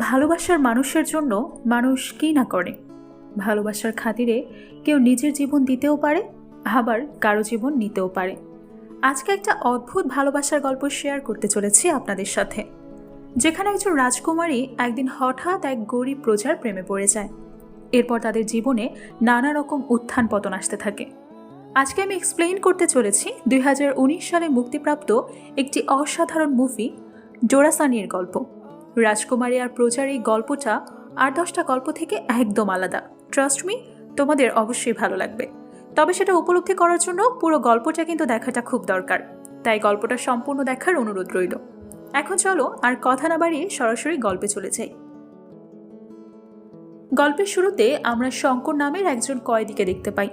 ভালোবাসার মানুষের জন্য মানুষ কি না করে। ভালোবাসার খাতিরে কেউ নিজের জীবন দিতেও পারে, আবার কারো জীবন নিতেও পারে। আজকে একটা অদ্ভুত ভালোবাসার গল্প শেয়ার করতে চলেছি আপনাদের সাথে, যেখানে একজন রাজকুমারী একদিন হঠাৎ এক গরিব প্রজার প্রেমে পড়ে যায়। এরপর তাদের জীবনে নানা রকম উত্থান পতন আসতে থাকে। আজকে আমি এক্সপ্লেইন করতে চলেছি 2019 সালে মুক্তিপ্রাপ্ত একটি অসাধারণ মুভি ডোরাসানির গল্প। রাজকুমারী আর প্রজার এই গল্পটা 8-10টা গল্প থেকে একদম আলাদা। ট্রাস্ট মি, তোমাদের অবশ্যই ভালো লাগবে। তবে সেটা উপলব্ধি করার জন্য পুরো গল্পটা কিন্তু দেখাটা খুব দরকার, তাই গল্পটা সম্পূর্ণ দেখার অনুরোধ রইল। এখন চলো আর কথা না বাড়িয়ে সরাসরি গল্পে চলে যাই। গল্পের শুরুতে আমরা শঙ্কর নামের একজন কয়েদিকে দেখতে পাই।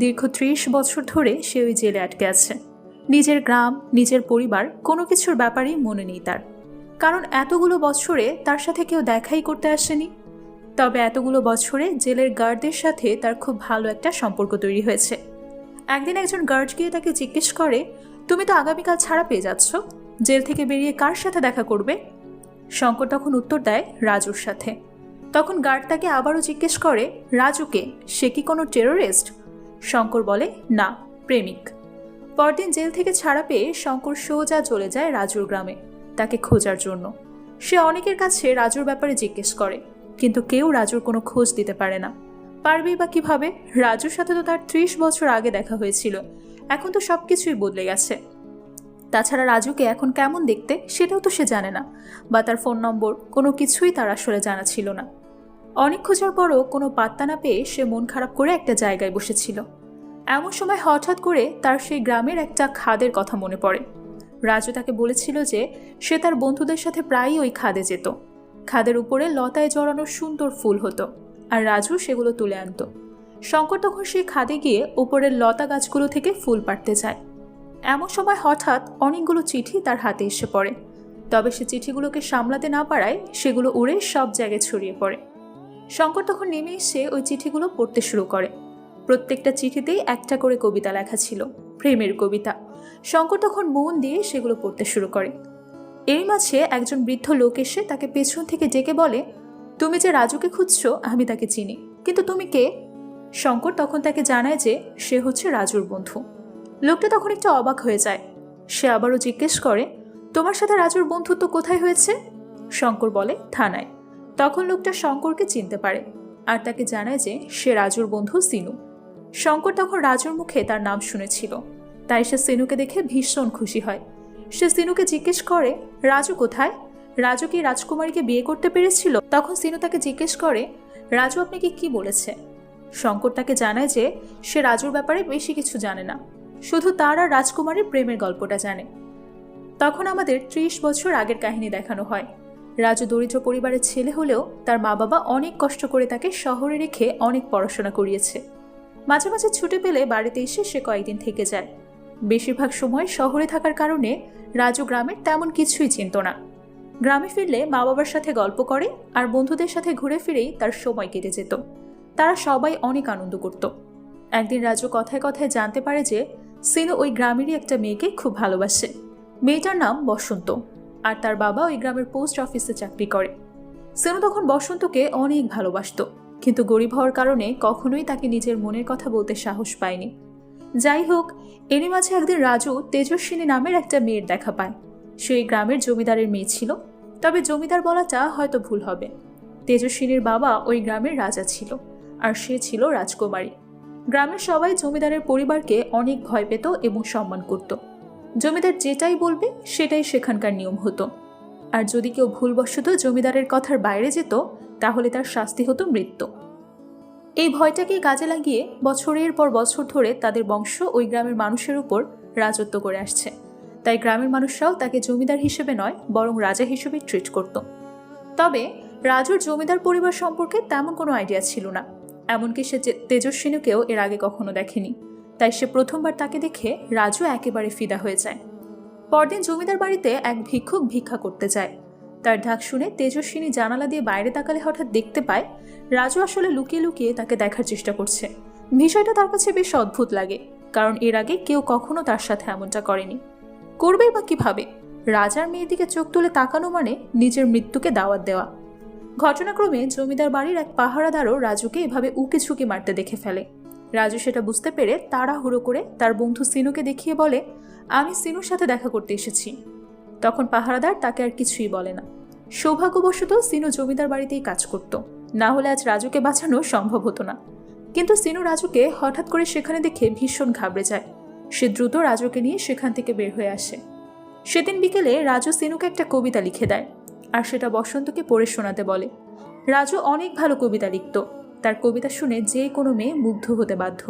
দীর্ঘ 30 বছর ধরে সে ওই জেলে আটকে আছে। নিজের গ্রাম, নিজের পরিবার, কোনো কিছুর ব্যাপারেই মনে নেই তার, কারণ এতগুলো বছরে তার সাথে কেউ দেখাই করতে আসেনি। তবে এতগুলো বছরে জেলের গার্ডদের সাথে তার খুব ভালো একটা সম্পর্ক তৈরি হয়েছে। একদিন একজন গার্ড গিয়ে তাকে জিজ্ঞেস করে, তুমি তো আগামীকাল ছাড়া পেয়ে যাচ্ছ, জেল থেকে বেরিয়ে কার সাথে দেখা করবে? শঙ্কর তখন উত্তর দেয়, রাজুর সাথে। তখন গার্ড তাকে আবারও জিজ্ঞেস করে, রাজুকে? সে কি কোনো টেরোরিস্ট? শঙ্কর বলে, না, প্রেমিক। পরদিন জেল থেকে ছাড়া পেয়ে শঙ্কর সোজা চলে যায় রাজুর গ্রামে তাকে খোঁজার জন্য। সে অনেকের কাছে রাজুর ব্যাপারে জিজ্ঞেস করে, কিন্তু কেউ রাজুর কোনো খোঁজ দিতে পারে না। পারবেই বা কিভাবে? রাজুর সাথে তো তার 30 বছর আগে দেখা হয়েছিল, এখন তো সবকিছুই বদলে গেছে। তাছাড়া রাজুকে এখন কেমন দেখতে সেটাও তো সে জানে না, বা তার ফোন নম্বর, কোনো কিছুই তার আসলে জানা ছিল না। অনেক খোঁজার পরও কোনো পাত্তা না পেয়ে সে মন খারাপ করে একটা জায়গায় বসেছিল। এমন সময় হঠাৎ করে তার সেই গ্রামের একটা খাদের কথা মনে পড়ে। রাজু তাকে বলেছিল যে সে তার বন্ধুদের সাথে প্রায়ই ওই খাদে যেত। খাদের উপরে লতায় জড়ানো সুন্দর ফুল হতো, আর রাজু সেগুলো তুলে আনত। শঙ্কর তখন সেই খাদে গিয়ে উপরের লতা গাছগুলো থেকে ফুল পাড়তে যায়। এমন সময় হঠাৎ অনেকগুলো চিঠি তার হাতে এসে পড়ে। তবে সে চিঠিগুলোকে সামলাতে না পারায় সেগুলো উড়ে সব জায়গায় ছড়িয়ে পড়ে। শঙ্কর তখন নেমে এসে ওই চিঠিগুলো পড়তে শুরু করে। প্রত্যেকটা চিঠিতেই একটা করে কবিতা লেখা ছিল, প্রেমের কবিতা। শঙ্কর তখন মন দিয়ে সেগুলো পড়তে শুরু করে। এর মাঝে একজন বৃদ্ধ লোক এসে তাকে পেছন থেকে ডেকে বলে, তুমি যে রাজুকে খুঁজছো আমি তাকে চিনি, কিন্তু তুমি কে? শঙ্কর তখন তাকে জানায় যে সে হচ্ছে রাজুর বন্ধু। লোকটা তখন একটু অবাক হয়ে যায়। সে আবারও জিজ্ঞেস করে, তোমার সাথে রাজুর বন্ধুত্ব কোথায় হয়েছে? শঙ্কর বলে, থানায়। তখন লোকটা শঙ্করকে চিনতে পারে আর তাকে জানায় যে সে রাজুর বন্ধু সিনু। শঙ্কর তখন রাজুর মুখে তার নাম শুনেছিল, তাই সে সিনুকে দেখে ভীষণ খুশি হয়। সে সিনুকে জিজ্ঞেস করে, রাজু কোথায়? রাজু কি রাজকুমারীকে বিয়ে করতে পেরেছিল? তখন সিনু তাকে জিজ্ঞেস করে, রাজু আপনাকে কি বলেছে? শঙ্কর তাকে জানায় যে সে রাজুর ব্যাপারে বেশি কিছু জানে না, শুধু তার আর রাজকুমারীর প্রেমের গল্পটা জানে। তখন আমাদের 30 বছর আগের কাহিনী দেখানো হয়। রাজু দরিদ্র পরিবারের ছেলে হলেও তার মা বাবা অনেক কষ্ট করে তাকে শহরে রেখে অনেক পড়াশোনা করিয়েছে। মাঝে মাঝে ছুটি পেলে বাড়িতে এসে সে কয়েকদিন থেকে যায়। বেশিরভাগ সময় শহরে থাকার কারণে রাজু গ্রামের তেমন কিছুই চিনত না। গ্রামে ফিরলে মা বাবার সাথে গল্প করে আর বন্ধুদের সাথে ঘুরে ফিরেই তার সময় কেটে যেত। তারা সবাই অনেক আনন্দ করত। একদিন রাজু কথায় কথায় জানতে পারে যে সিনু ওই গ্রামেরই একটা মেয়েকে খুব ভালোবাসে। মেয়েটার নাম বসন্ত, আর তার বাবা ওই গ্রামের পোস্ট অফিসে চাকরি করে। সিনু তখন বসন্তকে অনেক ভালোবাসত, কিন্তু গরিব হওয়ার কারণে কখনোই তাকে নিজের মনের কথা বলতে সাহস পায়নি। যাই হোক, এরই মাঝে একদিন রাজু তেজস্বিনী নামের একটা মেয়ের দেখা পায়। সেই গ্রামের জমিদারের মেয়ে ছিল, তবে জমিদার বলাটা হয়তো ভুল হবে। তেজস্বিনীর বাবা ওই গ্রামের রাজা ছিল, আর সে ছিল রাজকুমারী। গ্রামের সবাই জমিদারের পরিবারকে অনেক ভয় পেত এবং সম্মান করত। জমিদার যেটাই বলবে সেটাই সেখানকার নিয়ম হতো, আর যদি কেউ ভুলবশত জমিদারের কথার বাইরে যেত তাহলে তার শাস্তি হতো মৃত্যু। এই ভয়টাকে কাজে লাগিয়ে বছরের পর বছর ধরে তাদের বংশ ওই গ্রামের মানুষের উপর রাজত্ব করে আসছে। তাই গ্রামের মানুষরাও তাকে জমিদার হিসেবে নয়, বরং রাজা হিসেবে ট্রিট করত। তবে রাজুর জমিদার পরিবার সম্পর্কে তেমন কোনো আইডিয়া ছিল না, এমনকি সে তেজস্বিনীকেও এর আগে কখনো দেখেনি। তাই সে প্রথমবার তাকে দেখে রাজু একেবারে ফিদা হয়ে যায়। পরদিন জমিদার বাড়িতে এক ভিক্ষুক ভিক্ষা করতে যায়। তার ডাক শুনে তেজস্বিনী জানালা দিয়ে বাইরে তাকালে হঠাৎ দেখতে পায় রাজু আসলে লুকিয়ে লুকিয়ে তাকে দেখার চেষ্টা করছে। বিষয়টা তার কাছে বেশ অদ্ভুত লাগে, কারণ এর আগে কেউ কখনো তার সাথে এমনটা করেনি। করবেই বা কিভাবে? রাজার মেয়ের দিকে চোখ তুলে তাকানো মানে নিজের মৃত্যুকে দাওয়াত দেওয়া। ঘটনাক্রমে জমিদার বাড়ির এক পাহারাদারও রাজুকে এভাবে উকি ঝুঁকি মারতে দেখে ফেলে। রাজু সেটা বুঝতে পেরে তাড়াহুড়ো করে তার বন্ধু সিনুকে দেখিয়ে বলে, আমি সিনুর সাথে দেখা করতে এসেছি। তখন পাহারাদার তাকে আর কিছুই বলে না। সৌভাগ্যবশত সিনু জমিদার বাড়িতেই কাজ করত, না হলে আজ রাজুকে বাঁচানো সম্ভব হতো না। কিন্তু সিনু রাজুকে হঠাৎ করে সেখানে দেখে ভীষণ ঘাবড়ে যায়। সে দ্রুত রাজুকে নিয়ে সেখান থেকে বের হয়ে আসে। সেদিন বিকেলে রাজু সিনুকে একটা কবিতা লিখে দেয়, আর সেটা বসন্তকে পড়ে শোনাতে বলে। রাজু অনেক ভালো কবিতা লিখত, তার কবিতা শুনে যে কোনো মেয়ে মুগ্ধ হতে বাধ্য।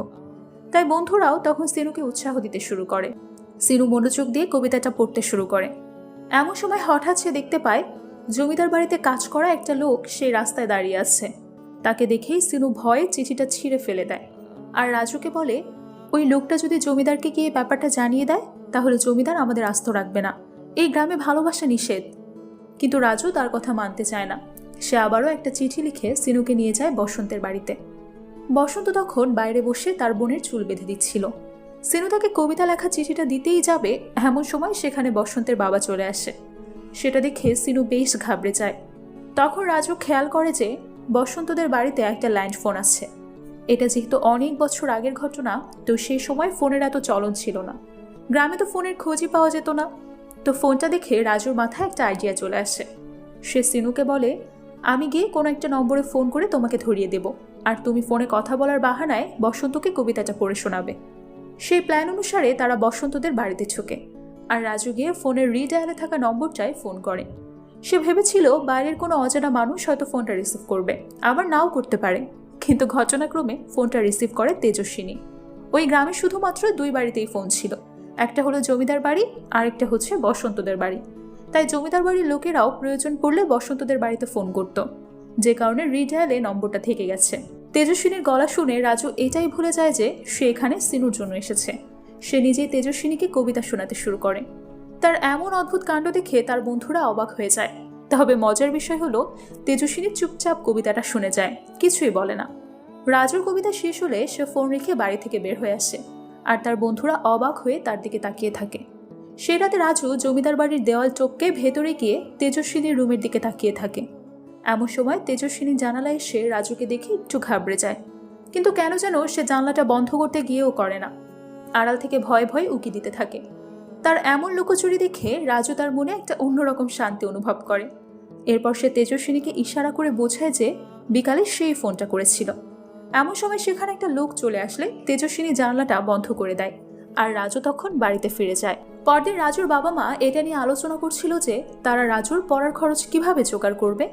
তাই বন্ধুরাও তখন সিনুকে উৎসাহ দিতে শুরু করে। সিনু মনোযোগ দিয়ে কবিতাটা পড়তে শুরু করে। এমন সময় হঠাৎ সে দেখতে পায় জমিদার বাড়িতে কাজ করা একটা লোক সেই রাস্তায় দাঁড়িয়ে আছে। তাকে দেখেই সিনু ভয়ে চিঠিটা ছিঁড়ে ফেলে দেয়, আর রাজুকে বলে, ওই লোকটা যদি জমিদারকে গিয়ে ব্যাপারটা জানিয়ে দেয় তাহলে জমিদার আমাদের আস্ত রাখবে না। এই গ্রামে ভালোবাসা নিষেধ। কিন্তু রাজু তার কথা মানতে চায় না। সে আবারও একটা চিঠি লিখে সিনুকে নিয়ে যায় বসন্তের বাড়িতে। বসন্ত তখন বাইরে বসে তার বোনের চুল বেঁধে দিচ্ছিল। সিনু তাকে কবিতা লেখা চিঠিটা দিতেই যাবে, এমন সময় সেখানে বসন্তের বাবা চলে আসে। সেটা দেখে সিনু বেশ ঘাবড়ে যায়। তখন রাজু খেয়াল করে যে বসন্তদের বাড়িতে একটা ল্যান্ড ফোন আছে। এটা যেহেতু অনেক বছর আগের ঘটনা, তো সেই সময় ফোনের এত চলন ছিল না। গ্রামে তো ফোনের খোঁজই পাওয়া যেত না। তো ফোনটা দেখে রাজুর মাথায় একটা আইডিয়া চলে আসে। সে সিনুকে বলে, আমি গিয়ে কোনো একটা নম্বরে ফোন করে তোমাকে ধরিয়ে দেব, আর তুমি ফোনে কথা বলার বাহানায় বসন্তকে কবিতাটা পড়ে শোনাবে। সেই প্ল্যান অনুসারে তারা বসন্তদের বাড়িতে ছোকে, আর রাজু গিয়ে ফোনের রিডায়ালে থাকা নম্বরটায় ফোন করে। সে ভেবেছিল বাইরের কোনো অজানা মানুষ হয়তো ফোনটা রিসিভ করবে, আবার নাও করতে পারে। কিন্তু ঘটনাক্রমে ফোনটা রিসিভ করে তেজস্বিনী। ওই গ্রামে শুধুমাত্র দুই বাড়িতেই ফোন ছিল, একটা হলো জমিদার বাড়ি, আরেকটা হচ্ছে বসন্তদের বাড়ি। তাই জমিদার বাড়ির লোকেরাও প্রয়োজন পড়লে বসন্তদের বাড়িতে ফোন করত, যে কারণে রিডায়ালে নম্বরটা থেকে গেছে। তেজস্বিনীর গলা শুনে রাজু এটাই ভুলে যায় যে সে এখানে সিনুর জন্য এসেছে। সে নিজেই তেজস্বিনীকে কবিতা শোনাতে শুরু করে। তার এমন অদ্ভুত কাণ্ড দেখে তার বন্ধুরা অবাক হয়ে যায়। তবে মজার বিষয় হলো তেজস্বিনী চুপচাপ কবিতাটা শুনে যায়, কিছুই বলে না। রাজুর কবিতা শেষ হলে সে ফোন রেখে বাড়ি থেকে বের হয়ে আসে, আর তার বন্ধুরা অবাক হয়ে তার দিকে তাকিয়ে থাকে। সেই রাতে রাজু জমিদার বাড়ির দেওয়াল টপকে ভেতরে গিয়ে তেজস্বিনীর রুমের দিকে তাকিয়ে থাকে। এমন সময় তেজস্বিনী জানালায় এসে রাজুকে দেখে একটু ঘাবড়ে যায়, কিন্তু কেন যেন সে জানলাটা বন্ধ করতে গিয়েও করে না। আড়াল থেকে ভয়ে ভয়ে উকি দিতে থাকে। তার এমন লুকোচুরি দেখে রাজু তার মনে একটা অন্যরকম শান্তি অনুভব করে। এরপর সে তেজস্বিনীকে ইশারা করে বোঝায় যে বিকালে সেই ফোনটা করেছিল। এমন সময় সেখানে একটা লোক চলে আসলে তেজস্বিনী জানলাটা বন্ধ করে দেয়, আর রাজু তখন বাড়িতে ফিরে যায়। পরদিন রাজুর বাবা মা এটা নিয়ে আলোচনা করছিল যে তারা রাজুর পড়ার খরচ কিভাবে জোগাড় করবে।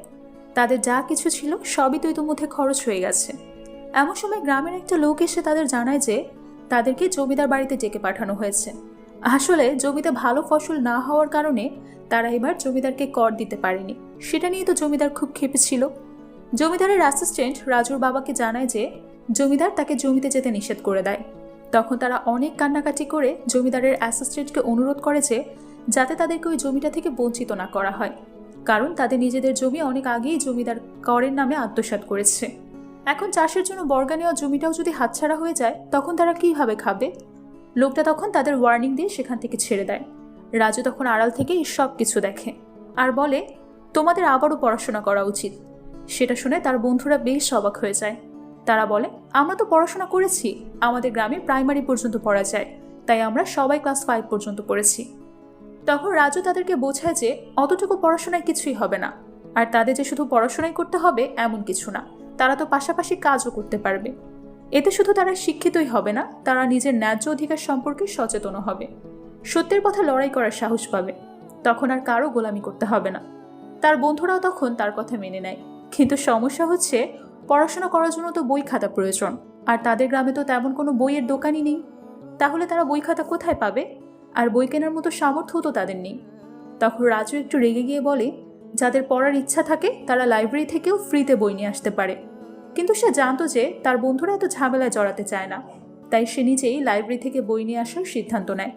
তাদের যা কিছু ছিল সবই তো ইতিমধ্যে খরচ হয়ে গেছে। এমন সময় গ্রামের একটা লোক এসে তাদের জানায় যে তাদেরকে জমিদার বাড়িতে ডেকে পাঠানো হয়েছে। আসলে জমিতে ভালো ফসল না হওয়ার কারণে তারা এবার জমিদারকে কর দিতে পারেনি। সেটা নিয়ে তো জমিদার খুব ক্ষেপেছিল। জমিদারের অ্যাসিস্ট্যান্ট রাজুর বাবাকে জানায় যে জমিদার তাকে জমিতে যেতে নিষেধ করে দেয়। তখন তারা অনেক কান্নাকাটি করে জমিদারের অ্যাসিস্ট্যান্টকে অনুরোধ করে যে যাতে তাদেরকে ওই জমিটা থেকে বঞ্চিত না করা হয়, কারণ তাদের নিজেদের জমি অনেক আগেই জমিদার করের নামে আত্মসাৎ করেছে। এখন চাষের জন্য বর্গা নেওয়া জমিটাও যদি হাতছাড়া হয়ে যায় তখন তারা কিভাবে খাবে। লোকটা তখন তাদের ওয়ার্নিং দিয়ে সেখান থেকে ছেড়ে দেয়। রাজু তখন আড়াল থেকে এই সব কিছু দেখে আর বলে, তোমাদের আবারও পড়াশোনা করা উচিত। সেটা শুনে তার বন্ধুরা বেশ অবাক হয়ে যায়। তারা বলে, আমরা তো পড়াশোনা করেছি, আমাদের গ্রামে প্রাইমারি পর্যন্ত পড়া যায়, তাই আমরা সবাই ক্লাস 5 পর্যন্ত পড়েছি। তখন রাজু তাদেরকে বোঝায় যে অতটুকু পড়াশোনায় কিছুই হবে না, আর তাদের যে শুধু পড়াশোনাই করতে হবে এমন কিছু না, তারা তো পাশাপাশি কাজও করতে পারবে। এতে শুধু তারা শিক্ষিতই হবে না, তারা নিজের ন্যায্য অধিকার সম্পর্কে সচেতন হবে, সত্যের পথে লড়াই করার সাহস পাবে। তখন আর কারো গোলামি করতে হবে না। তার বন্ধুরাও তখন তার কথা মেনে নেয়। কিন্তু সমস্যা হচ্ছে পড়াশোনা করার জন্য তো বই খাতা প্রয়োজন, আর তাদের গ্রামে তো তেমন কোনো বইয়ের দোকানই নেই। তাহলে তারা বই খাতা কোথায় পাবে? আর বই কেনার মতো সামর্থ্য তো তাদের নেই। তখন রাজু একটু রেগে গিয়ে বলে, যাদের পড়ার ইচ্ছা থাকে তারা লাইব্রেরি থেকেও ফ্রিতে বই নিয়ে আসতে পারে। কিন্তু সে জানতো যে তার বন্ধুরা এত ঝামেলায় জড়াতে চায় না, তাই সে নিজেই লাইব্রেরি থেকে বই নিয়ে আসার সিদ্ধান্ত নেয়।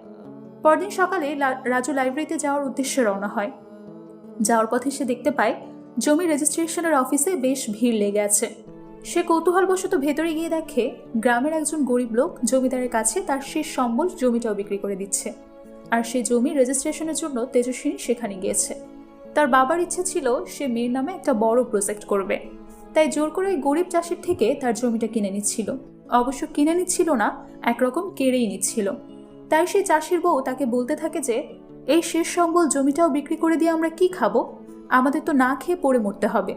পরদিন সকালে রাজু লাইব্রেরিতে যাওয়ার উদ্দেশ্যে রওনা হয়। যাওয়ার পথে সে দেখতে পায় জমি রেজিস্ট্রেশনের অফিসে বেশ ভিড় লেগে আছে। সে কৌতূহলবশত ভেতরে গিয়ে দেখে গ্রামের একজন গরিব লোক জমিদারের কাছে তার শেষ সম্বল জমিটাও বিক্রি করে দিচ্ছে, আর সেই জমি রেজিস্ট্রেশনের জন্য তেজস্বিনী সেখানে গিয়েছে। তার বাবার ইচ্ছে ছিল সে মেয়ের নামে একটা বড় প্রজেক্ট করবে, তাই জোর করে ওই গরিব চাষির থেকে তার জমিটা কিনে নিচ্ছিল। অবশ্য কিনে নিচ্ছিল না, একরকম কেড়েই নিচ্ছিল। তাই সেই চাষির বউ তাকে বলতে থাকে যে এই শেষ সম্বল জমিটাও বিক্রি করে দিয়ে আমরা কি খাবো, আমাদের তো না খেয়ে পড়ে মরতে হবে।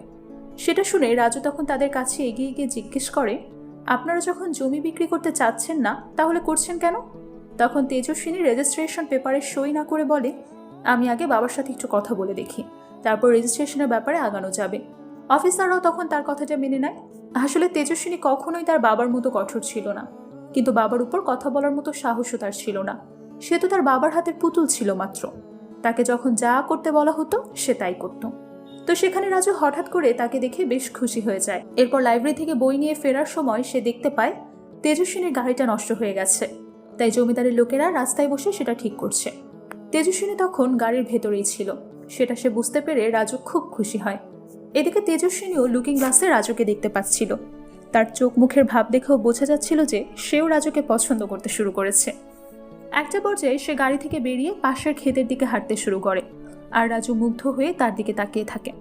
সেটা শুনে রাজু তখন তাদের কাছে এগিয়ে গিয়ে জিজ্ঞেস করে, আপনারা যখন জমি বিক্রি করতে চাচ্ছেন না তাহলে করছেন কেন? তখন তেজস্বিনী রেজিস্ট্রেশন পেপারে সই না করে বলে, আমি আগে বাবার সাথে একটু কথা বলে দেখি, তারপর রেজিস্ট্রেশনের ব্যাপারে আগানো যাবে। অফিসাররাও তখন তার কথাটা মেনে নেয়। আসলে তেজস্বিনী কখনোই তার বাবার মতো কঠোর ছিল না, কিন্তু বাবার উপর কথা বলার মতো সাহসও তার ছিল না। সে তো তার বাবার হাতের পুতুল ছিল মাত্র, তাকে যখন যা করতে বলা হতো সে তাই করত। তো সেখানে রাজু হঠাৎ করে তাকে দেখে বেশ খুশি হয়ে যায়। এরপর লাইব্রেরি থেকে বই নিয়ে ফেরার সময় সে দেখতে পায় তেজস্বিনীর গাড়িটা নষ্ট হয়ে গেছে, তাই জমিদারের লোকেরা রাস্তায় বসে সেটা ঠিক করছে। তেজস্বিনী তখন গাড়ির ভেতরেই ছিল, সেটা সে বুঝতে পেরে রাজু খুব খুশি হয়। এদিকে তেজস্বিনীও লুকিং গ্লাসে রাজুকে দেখতে পাচ্ছিল। তার চোখ মুখের ভাব দেখেও বোঝা যাচ্ছিল যে সেও রাজুকে পছন্দ করতে শুরু করেছে। একটা পর্যায়ে সে গাড়ি থেকে বেরিয়ে পাশের ক্ষেতের দিকে হাঁটতে শুরু করে, আর রাজু মুগ্ধ হয়ে তার দিকে তাকিয়ে থাকে।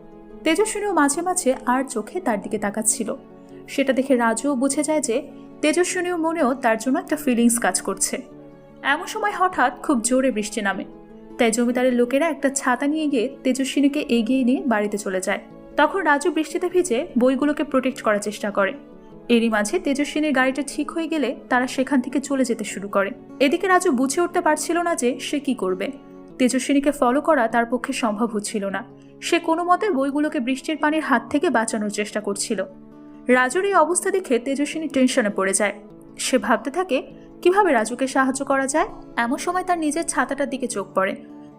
তেজস্বিনীও মাঝে মাঝে আর চোখে তার দিকে তাকাচ্ছিল। সেটা দেখে রাজুও বুঝে যায় যে তেজস্বিনীর মনেও তার জন্য একটা ফিলিংস কাজ করছে। এমন সময় হঠাৎ খুব জোরে বৃষ্টি নামে, তাই জমিদারের লোকেরা একটা ছাতা নিয়ে গিয়ে তেজস্বিনীকে এগিয়ে নিয়ে বাড়িতে চলে যায়। তখন রাজু বৃষ্টিতে ভিজে বইগুলোকে প্রোটেক্ট করার চেষ্টা করে। এরই মাঝে তেজস্বিনীর গাড়িটা ঠিক হয়ে গেলে তারা সেখান থেকে চলে যেতে শুরু করে। এদিকে রাজু বুঝে উঠতে পারছিল না যে সে কি করবে। তেজস্বিনীকে ফলো করা তার পক্ষে সম্ভব হচ্ছিল না। সে কোনো মতে বইগুলোকে বৃষ্টির পানির হাত থেকে বাঁচানোর চেষ্টা করছিল। রাজুর এই অবস্থা দেখে তেজস্বিনী টেনশনে পড়ে যায়। সে ভাবতে থাকে কিভাবে রাজুকে সাহায্য করা যায়। এমন সময় তার নিজের ছাতাটার দিকে চোখ পড়ে।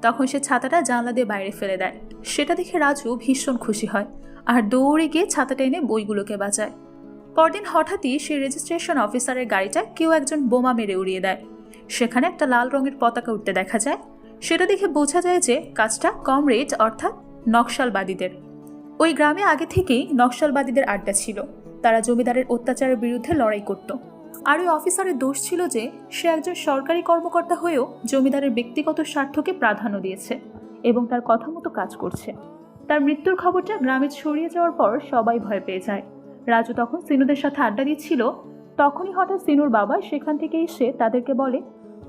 তখন সে ছাতাটা জানলা দিয়ে বাইরে ফেলে দেয়। সেটা দেখে রাজু ভীষণ খুশি হয় আর দৌড়ে গিয়ে ছাতাটা এনে বইগুলোকে বাঁচায়। পরদিন হঠাৎই সেই রেজিস্ট্রেশন অফিসারের গাড়িটা কেউ একজন বোমা মেরে উড়িয়ে দেয়। সেখানে একটা লাল রঙের পতাকা উঠতে দেখা যায়। সেটা দেখে বোঝা যায় যে কাজটা কমরেড অর্থাৎ নকশালবাদীদের। ওই গ্রামে আগে থেকেই নকশালবাদীদের আড্ডা ছিল। তারা জমিদারের অত্যাচারের বিরুদ্ধে লড়াই করত। আর ওই অফিসারের দোষ ছিল যে সে একজন সরকারি কর্মকর্তা হয়েও জমিদারের ব্যক্তিগত স্বার্থকে প্রাধান্য দিয়েছে এবং তার কথা মতো কাজ করছে। তার মৃত্যুর খবরটা গ্রামে ছড়িয়ে যাওয়ার পর সবাই ভয় পেয়ে যায়। রাজু তখন সিনুদের সাথে আড্ডা দিচ্ছিল। তখনই হঠাৎ সিনুর বাবা সেখান থেকে এসে তাদেরকে বলে,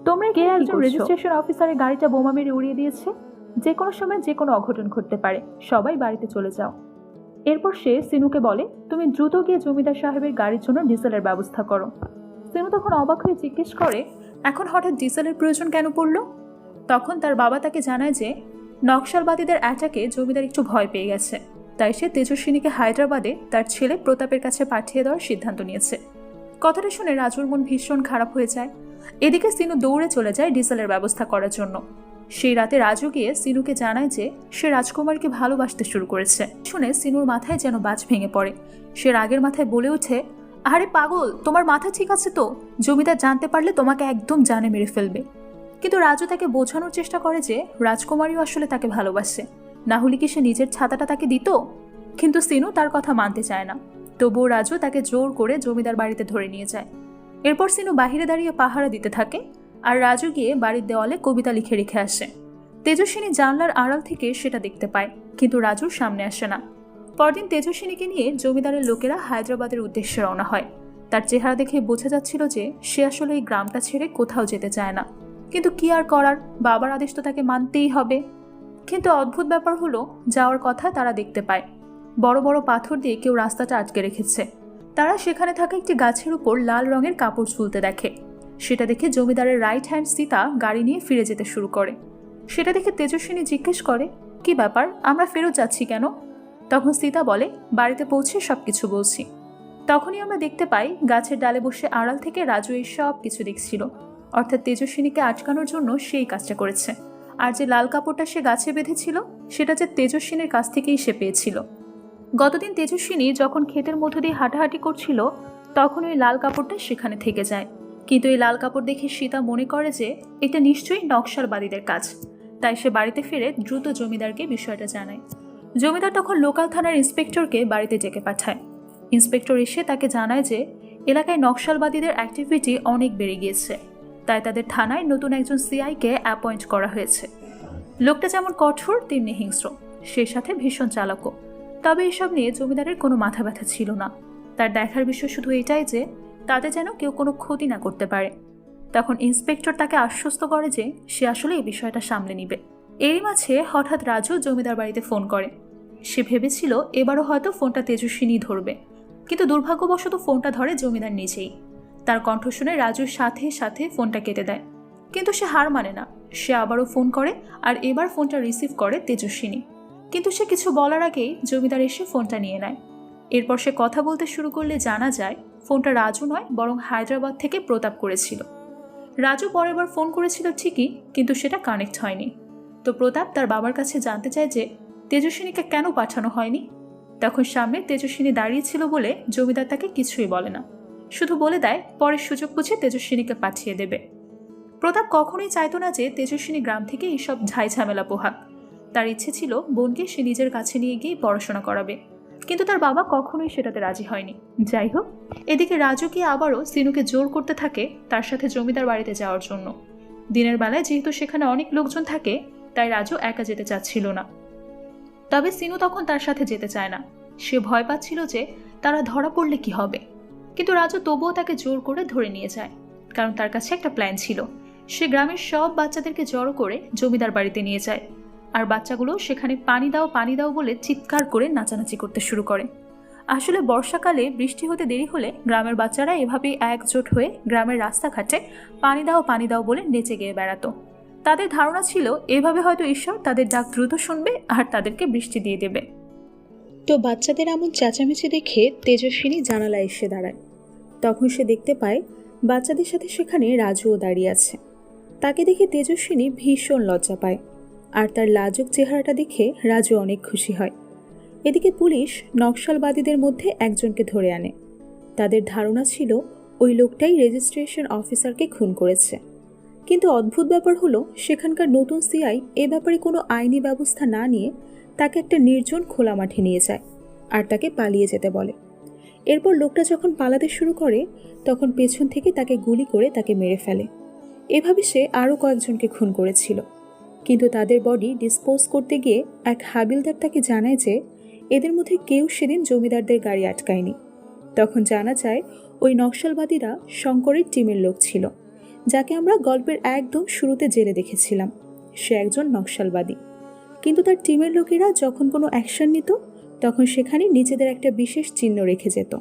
তোমরা কে একজন রেজিস্ট্রেশন অফিসারের গাড়িটা বোমা মেরে উড়িয়ে দিয়েছে, যে কোনো সময় যে কোনো অঘটন ঘটতে পারে, সবাই বাড়িতে চলে যাও। এরপর সে সিনুকে বলে, তুমি দ্রুত গিয়ে জমিদার সাহেবের গাড়ির জন্য ডিজেলের ব্যবস্থা করো। সিনু তখন অবাক হয়ে জিজ্ঞেস করে, এখন হঠাৎ ডিজেলের প্রয়োজন কেন পড়লো? তখন তার বাবা তাকে জানায় যে নকশালবাদীদের অ্যাটাকে জমিদার একটু ভয় পেয়ে গেছে, তাই সে তেজস্বিনীকে হায়দ্রাবাদে তার ছেলে প্রতাপের কাছে পাঠিয়ে দেওয়ার সিদ্ধান্ত নিয়েছে। কথাটা শুনে রাজুর মন ভীষণ খারাপ হয়ে যায়। এদিকে সিনু দৌড়ে চলে যায় ডিজেলের ব্যবস্থা করার জন্য। সেই রাতে রাজু গিয়ে সিনুকে জানায় যে সে রাজকুমারকে ভালোবাসতে শুরু করেছে। শুনে সিনুর মাথায় যেন বাজ ভেঙে পড়ে। সে রাগের মাথায় বলে ওঠে, আরে পাগল, তোমার মাথা ঠিক আছে তো? জমিদার জানতে পারলে তোমাকে একদম জানে মেরে ফেলবে। কিন্তু রাজু তাকে বোঝানোর চেষ্টা করে যে রাজকুমারীও আসলে তাকে ভালোবাসে, না হলে কি সে নিজের ছাতাটা তাকে দিত? কিন্তু সিনু তার কথা মানতে চায় না। তবুও রাজু তাকে জোর করে জমিদার বাড়িতে ধরে নিয়ে যায়। এরপর সিনু বাহিরে দাঁড়িয়ে পাহারা দিতে থাকে, আর রাজু গিয়ে বাড়ির দেওয়ালে কবিতা লিখে রেখে আসে। তেজস্বিনী জানলার আড়াল থেকে সেটা দেখতে পায়, কিন্তু রাজুর সামনে আসে না। পরদিন তেজস্বিনীকে নিয়ে জমিদারের লোকেরা হায়দ্রাবাদের উদ্দেশ্যে রওনা হয়। তার চেহারা দেখে বোঝা যাচ্ছিল যে সে আসলে এই গ্রামটা ছেড়ে কোথাও যেতে চায় না। কিন্তু কি আর করার, বাবার আদেশ তো তাকে মানতেই হবে। কিন্তু অদ্ভুত ব্যাপার হলো, যাওয়ার কথা তারা দেখতে পায় বড় বড় পাথর দিয়ে কেউ রাস্তাটা আটকে রেখেছে। তারা সেখানে থাকা একটি গাছের উপর লাল রঙের কাপড় ঝুলতে দেখে। সেটা দেখে জমিদারের রাইট হ্যান্ড সীতা গাড়ি নিয়ে ফিরে যেতে শুরু করে। সেটা দেখে তেজস্বিনী জিজ্ঞেস করে, কি ব্যাপার, আমরা ফেরত যাচ্ছি কেন? তখন সীতা বলে, বাড়িতে পৌঁছে সবকিছু বলছি। তখনই আমরা দেখতে পাই গাছের ডালে বসে আড়াল থেকে রাজু এই সব কিছু দেখছিল। অর্থাৎ তেজস্বিনীকে আটকানোর জন্য সেই কাজটা করেছে। আর যে লাল কাপড়টা সে গাছে বেঁধেছিল সেটা যে তেজস্বিনীর কাছ থেকেই সে পেয়েছিল। গতদিন তেজস্বিনী যখন ক্ষেতের মধ্য দিয়ে হাঁটাহাঁটি করছিল তখন ওই লাল কাপড়টা সেখানে থেকে যায়। কিন্তু এই লাল কাপড় দেখে সীতা মনে করে যে এটা নিশ্চয়ই নকশালবাদীদের কাজ। তাই সে বাড়িতে ফিরে দ্রুত জমিদারকে বিষয়টা জানায়। জমিদার তখন লোকাল থানার ইন্সপেক্টরকে বাড়িতে ডেকে পাঠায়। ইন্সপেক্টর এসে তাকে জানায় যে এলাকায় নকশালবাদীদের অ্যাক্টিভিটি অনেক বেড়ে গিয়েছে, তাই তাদের থানায় নতুন একজন সিআইকে অ্যাপয়েন্ট করা হয়েছে। লোকটা যেমন কঠোর তেমনি হিংস্র। সেই সাথে ভীষণ চালাকও। তবে এসব নিয়ে জমিদারের কোনো মাথা ব্যথা ছিল না। তার দেখার বিষয় শুধু এটাই যে তাতে যেন কেউ কোনো ক্ষতি না করতে পারে। তখন ইন্সপেক্টর তাকে আশ্বস্ত করে যে সে আসলে এই বিষয়টা সামলে নিবে। এরই মাঝে হঠাৎ রাজু জমিদার বাড়িতে ফোন করে। সে ভেবেছিল এবারও হয়তো ফোনটা তেজস্বিনী ধরবে, কিন্তু দুর্ভাগ্যবশত ফোনটা ধরে জমিদার নিজেই। তার কণ্ঠ শুনে রাজুর সাথে সাথে ফোনটা কেটে দেয়, কিন্তু সে হার মানে না। সে আবারও ফোন করে, আর এবার ফোনটা রিসিভ করে তেজস্বিনী। কিন্তু সে কিছু বলার আগেই জমিদার এসে ফোনটা নিয়ে নেয়। এরপর সে কথা বলতে শুরু করলে জানা যায় ফোনটা রাজু নয়, বরং হায়দ্রাবাদ থেকে প্রতাপ করেছিল। রাজু পরের বার ফোন করেছিল ঠিকই, কিন্তু সেটা কানেক্ট হয়নি। তো প্রতাপ তার বাবার কাছে জানতে চায় যে তেজস্বিনীকে কেন পাঠানো হয়নি। তখন সামনে তেজস্বিনী দাঁড়িয়েছিল বলে জমিদার তাকে কিছুই বলে না, শুধু বলে দেয় পরের সুযোগ বুঝে তেজস্বিনীকে পাঠিয়ে দেবে। প্রতাপ কখনোই চাইতো না যে তেজস্বিনী গ্রাম থেকে এইসব ঝাই ঝামেলা পোহাক। তার ইচ্ছে ছিল বোনকে সে নিজের কাছে নিয়ে গিয়ে পড়াশোনা করাবে, কিন্তু তার বাবা কখনোই সেটাতে রাজি হয়নি। যাই হোক, এদিকে রাজু কি আবারও সিনুকে জোর করতে থাকে তার সাথে জমিদার বাড়িতে যাওয়ার জন্য। দিনের বেলায় যেহেতু সেখানে অনেক লোকজন থাকে, তাই রাজু একা যেতে চাচ্ছিল না। তবে সিনু তখন তার সাথে যেতে চায় না। সে ভয় পাচ্ছিল যে তারা ধরা পড়লে কি হবে। কিন্তু রাজু তবুও তাকে জোর করে ধরে নিয়ে যায়, কারণ তার কাছে একটা প্ল্যান ছিল। সে গ্রামের সব বাচ্চাদেরকে জড়ো করে জমিদার বাড়িতে নিয়ে যায়, আর বাচ্চাগুলো সেখানে পানি দাও পানি দাও বলে চিৎকার করে নাচানাচি করতে শুরু করে। আসলে বর্ষাকালে বৃষ্টি হতে দেরি হলে গ্রামের বাচ্চারা এভাবেই একজোট হয়ে গ্রামের রাস্তাঘাটে পানি দাও বলে নেচে গিয়ে বেড়াতো। তাদের ধারণা ছিল এভাবে হয়তো ঈশ্বর তাদের ডাক দ্রুত শুনবে আর তাদেরকে বৃষ্টি দিয়ে দেবে। তো বাচ্চাদের এমন চেঁচামেচি দেখে তেজস্বিনী জানালায় এসে দাঁড়ায়। তখন সে দেখতে পায় বাচ্চাদের সাথে সেখানে রাজুও দাঁড়িয়ে আছে। তাকে দেখে তেজস্বিনী ভীষণ লজ্জা পায়, আর তার লাজুক চেহারাটা দেখে রাজু অনেক খুশি হয়। এদিকে পুলিশ নকশালবাদীদের মধ্যে একজনকে ধরে আনে। তাদের ধারণা ছিল ওই লোকটাই রেজিস্ট্রেশন অফিসারকে খুন করেছে। কিন্তু অদ্ভুত ব্যাপার হলো, সেখানকার নতুন সিআই এ ব্যাপারে কোনো আইনি ব্যবস্থা না নিয়ে তাকে একটা নির্জন খোলা মাঠে নিয়ে যায় আর তাকে পালিয়ে যেতে বলে। এরপর লোকটা যখন পালাতে শুরু করে, তখন পেছন থেকে তাকে গুলি করে তাকে মেরে ফেলে। এভাবে সে আরও কয়েকজনকে খুন করেছিল। কিন্তু তাদের বডি ডিসপোজ করতে গিয়ে এক হাবিলদার তাকে জানায় যে এদের মধ্যে কেউ সেদিন জমিদারদের গাড়ি আটকায়নি। তখন জানা যায় ওই নকশালবাদীরা শঙ্করের টিমের লোক ছিল, যাকে আমরা গল্পের একদম শুরুতে জেলে দেখেছিলাম। সে একজন নকশালবাদী, কিন্তু তার টিমের লোকেরা যখন কোনো অ্যাকশন নিত তখন সেখানে নিজেদের একটা বিশেষ চিহ্ন রেখে যেত।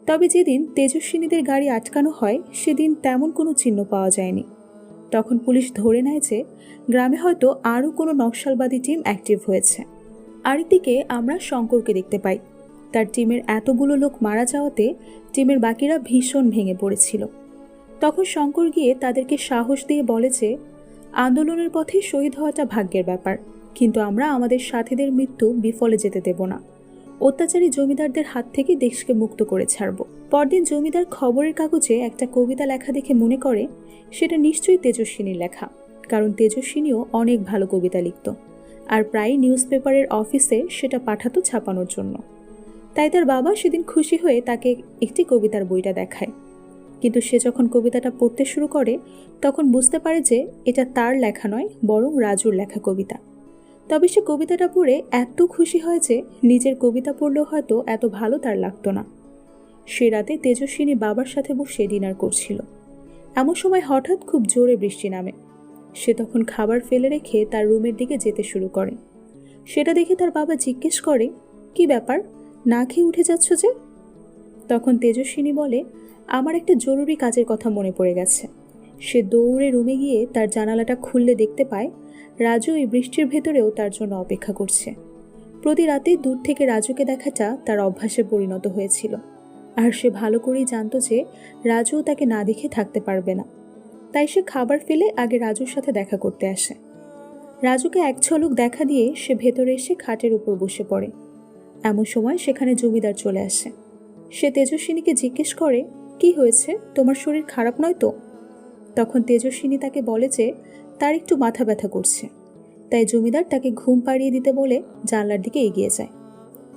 তবে যেদিন তেজস্বিনীদের গাড়ি আটকানো হয় সেদিন তেমন কোনো চিহ্ন পাওয়া যায়নি। তখন পুলিশ ধরে নেয় যে গ্রামে হয়তো আরও কোনো নকশালবাদী টিম অ্যাক্টিভ হয়েছে। আরেকদিকে আমরা শঙ্করকে দেখতে পাই। তার টিমের এতগুলো লোক মারা যাওয়াতে টিমের বাকিরা ভীষণ ভেঙে পড়েছিল। তখন শঙ্কর গিয়ে তাদেরকে সাহস দিয়ে বলে যে আন্দোলনের পথে শহীদ হওয়াটা ভাগ্যের ব্যাপার, কিন্তু আমরা আমাদের সাথীদের মৃত্যু বিফলে যেতে দেব না। অত্যাচারী জমিদারদের হাত থেকে দেশকে মুক্ত করে ছাড়ব। পরদিন জমিদার খবরের কাগজে একটা কবিতা লেখা দেখে মনে করে সেটা নিশ্চয়ই তেজস্বিনীর লেখা, কারণ তেজস্বিনীও অনেক ভালো কবিতা লিখত, আর প্রায় নিউজ পেপারের অফিসে সেটা পাঠাতো ছাপানোর জন্য। তাই তার বাবা সেদিন খুশি হয়ে তাকে একটি কবিতার বইটা দেখায়। কিন্তু সে যখন কবিতাটা পড়তে শুরু করে তখন বুঝতে পারে যে এটা তার লেখা নয়, বরং রাজুর লেখা কবিতা। তবে সে কবিতাটা পড়ে এত খুশি হয় যে নিজের কবিতা পড়লেও হয়তো এত ভালো তার লাগতো না। সে রাতে তেজস্বিনী বাবার সাথে বসে ডিনার করছিল। এমন সময় হঠাৎ খুব জোরে বৃষ্টি নামে। সে তখন খাবার ফেলে রেখে তার রুমের দিকে যেতে শুরু করে। সেটা দেখে তার বাবা জিজ্ঞেস করে, কি ব্যাপার, না খেয়ে উঠে যাচ্ছ যে? তখন তেজস্বিনী বলে, আমার একটা জরুরি কাজের কথা মনে পড়ে গেছে। সে দৌড়ে রুমে গিয়ে তার জানালাটা খুললে দেখতে পায় রাজু এই বৃষ্টির ভেতরেও তার জন্য অপেক্ষা করছে। প্রতি রাতে দূর থেকে রাজুকে দেখাটা তার অভ্যাসে পরিণত হয়েছিল, আর সে ভালো করেই জানতো যে রাজুও তাকে না দেখে থাকতে পারবে না। তাই সে খাবার ফেলে আগে রাজুর সাথে দেখা করতে আসে। রাজুকে এক ঝলক দেখা দিয়ে সে ভেতরে এসে খাটের উপর বসে পড়ে। এমন সময় সেখানে জমিদার চলে আসে। সে তেজস্বিনীকে জিজ্ঞেস করে, কি হয়েছে, তোমার শরীর খারাপ নয় তো? তখন তেজস্বিনী তাকে বলে যে তার একটু মাথা ব্যথা করছে। তাই জমিদার তাকে ঘুম পাড়িয়ে দিতে বলে জানলার দিকে এগিয়ে যায়।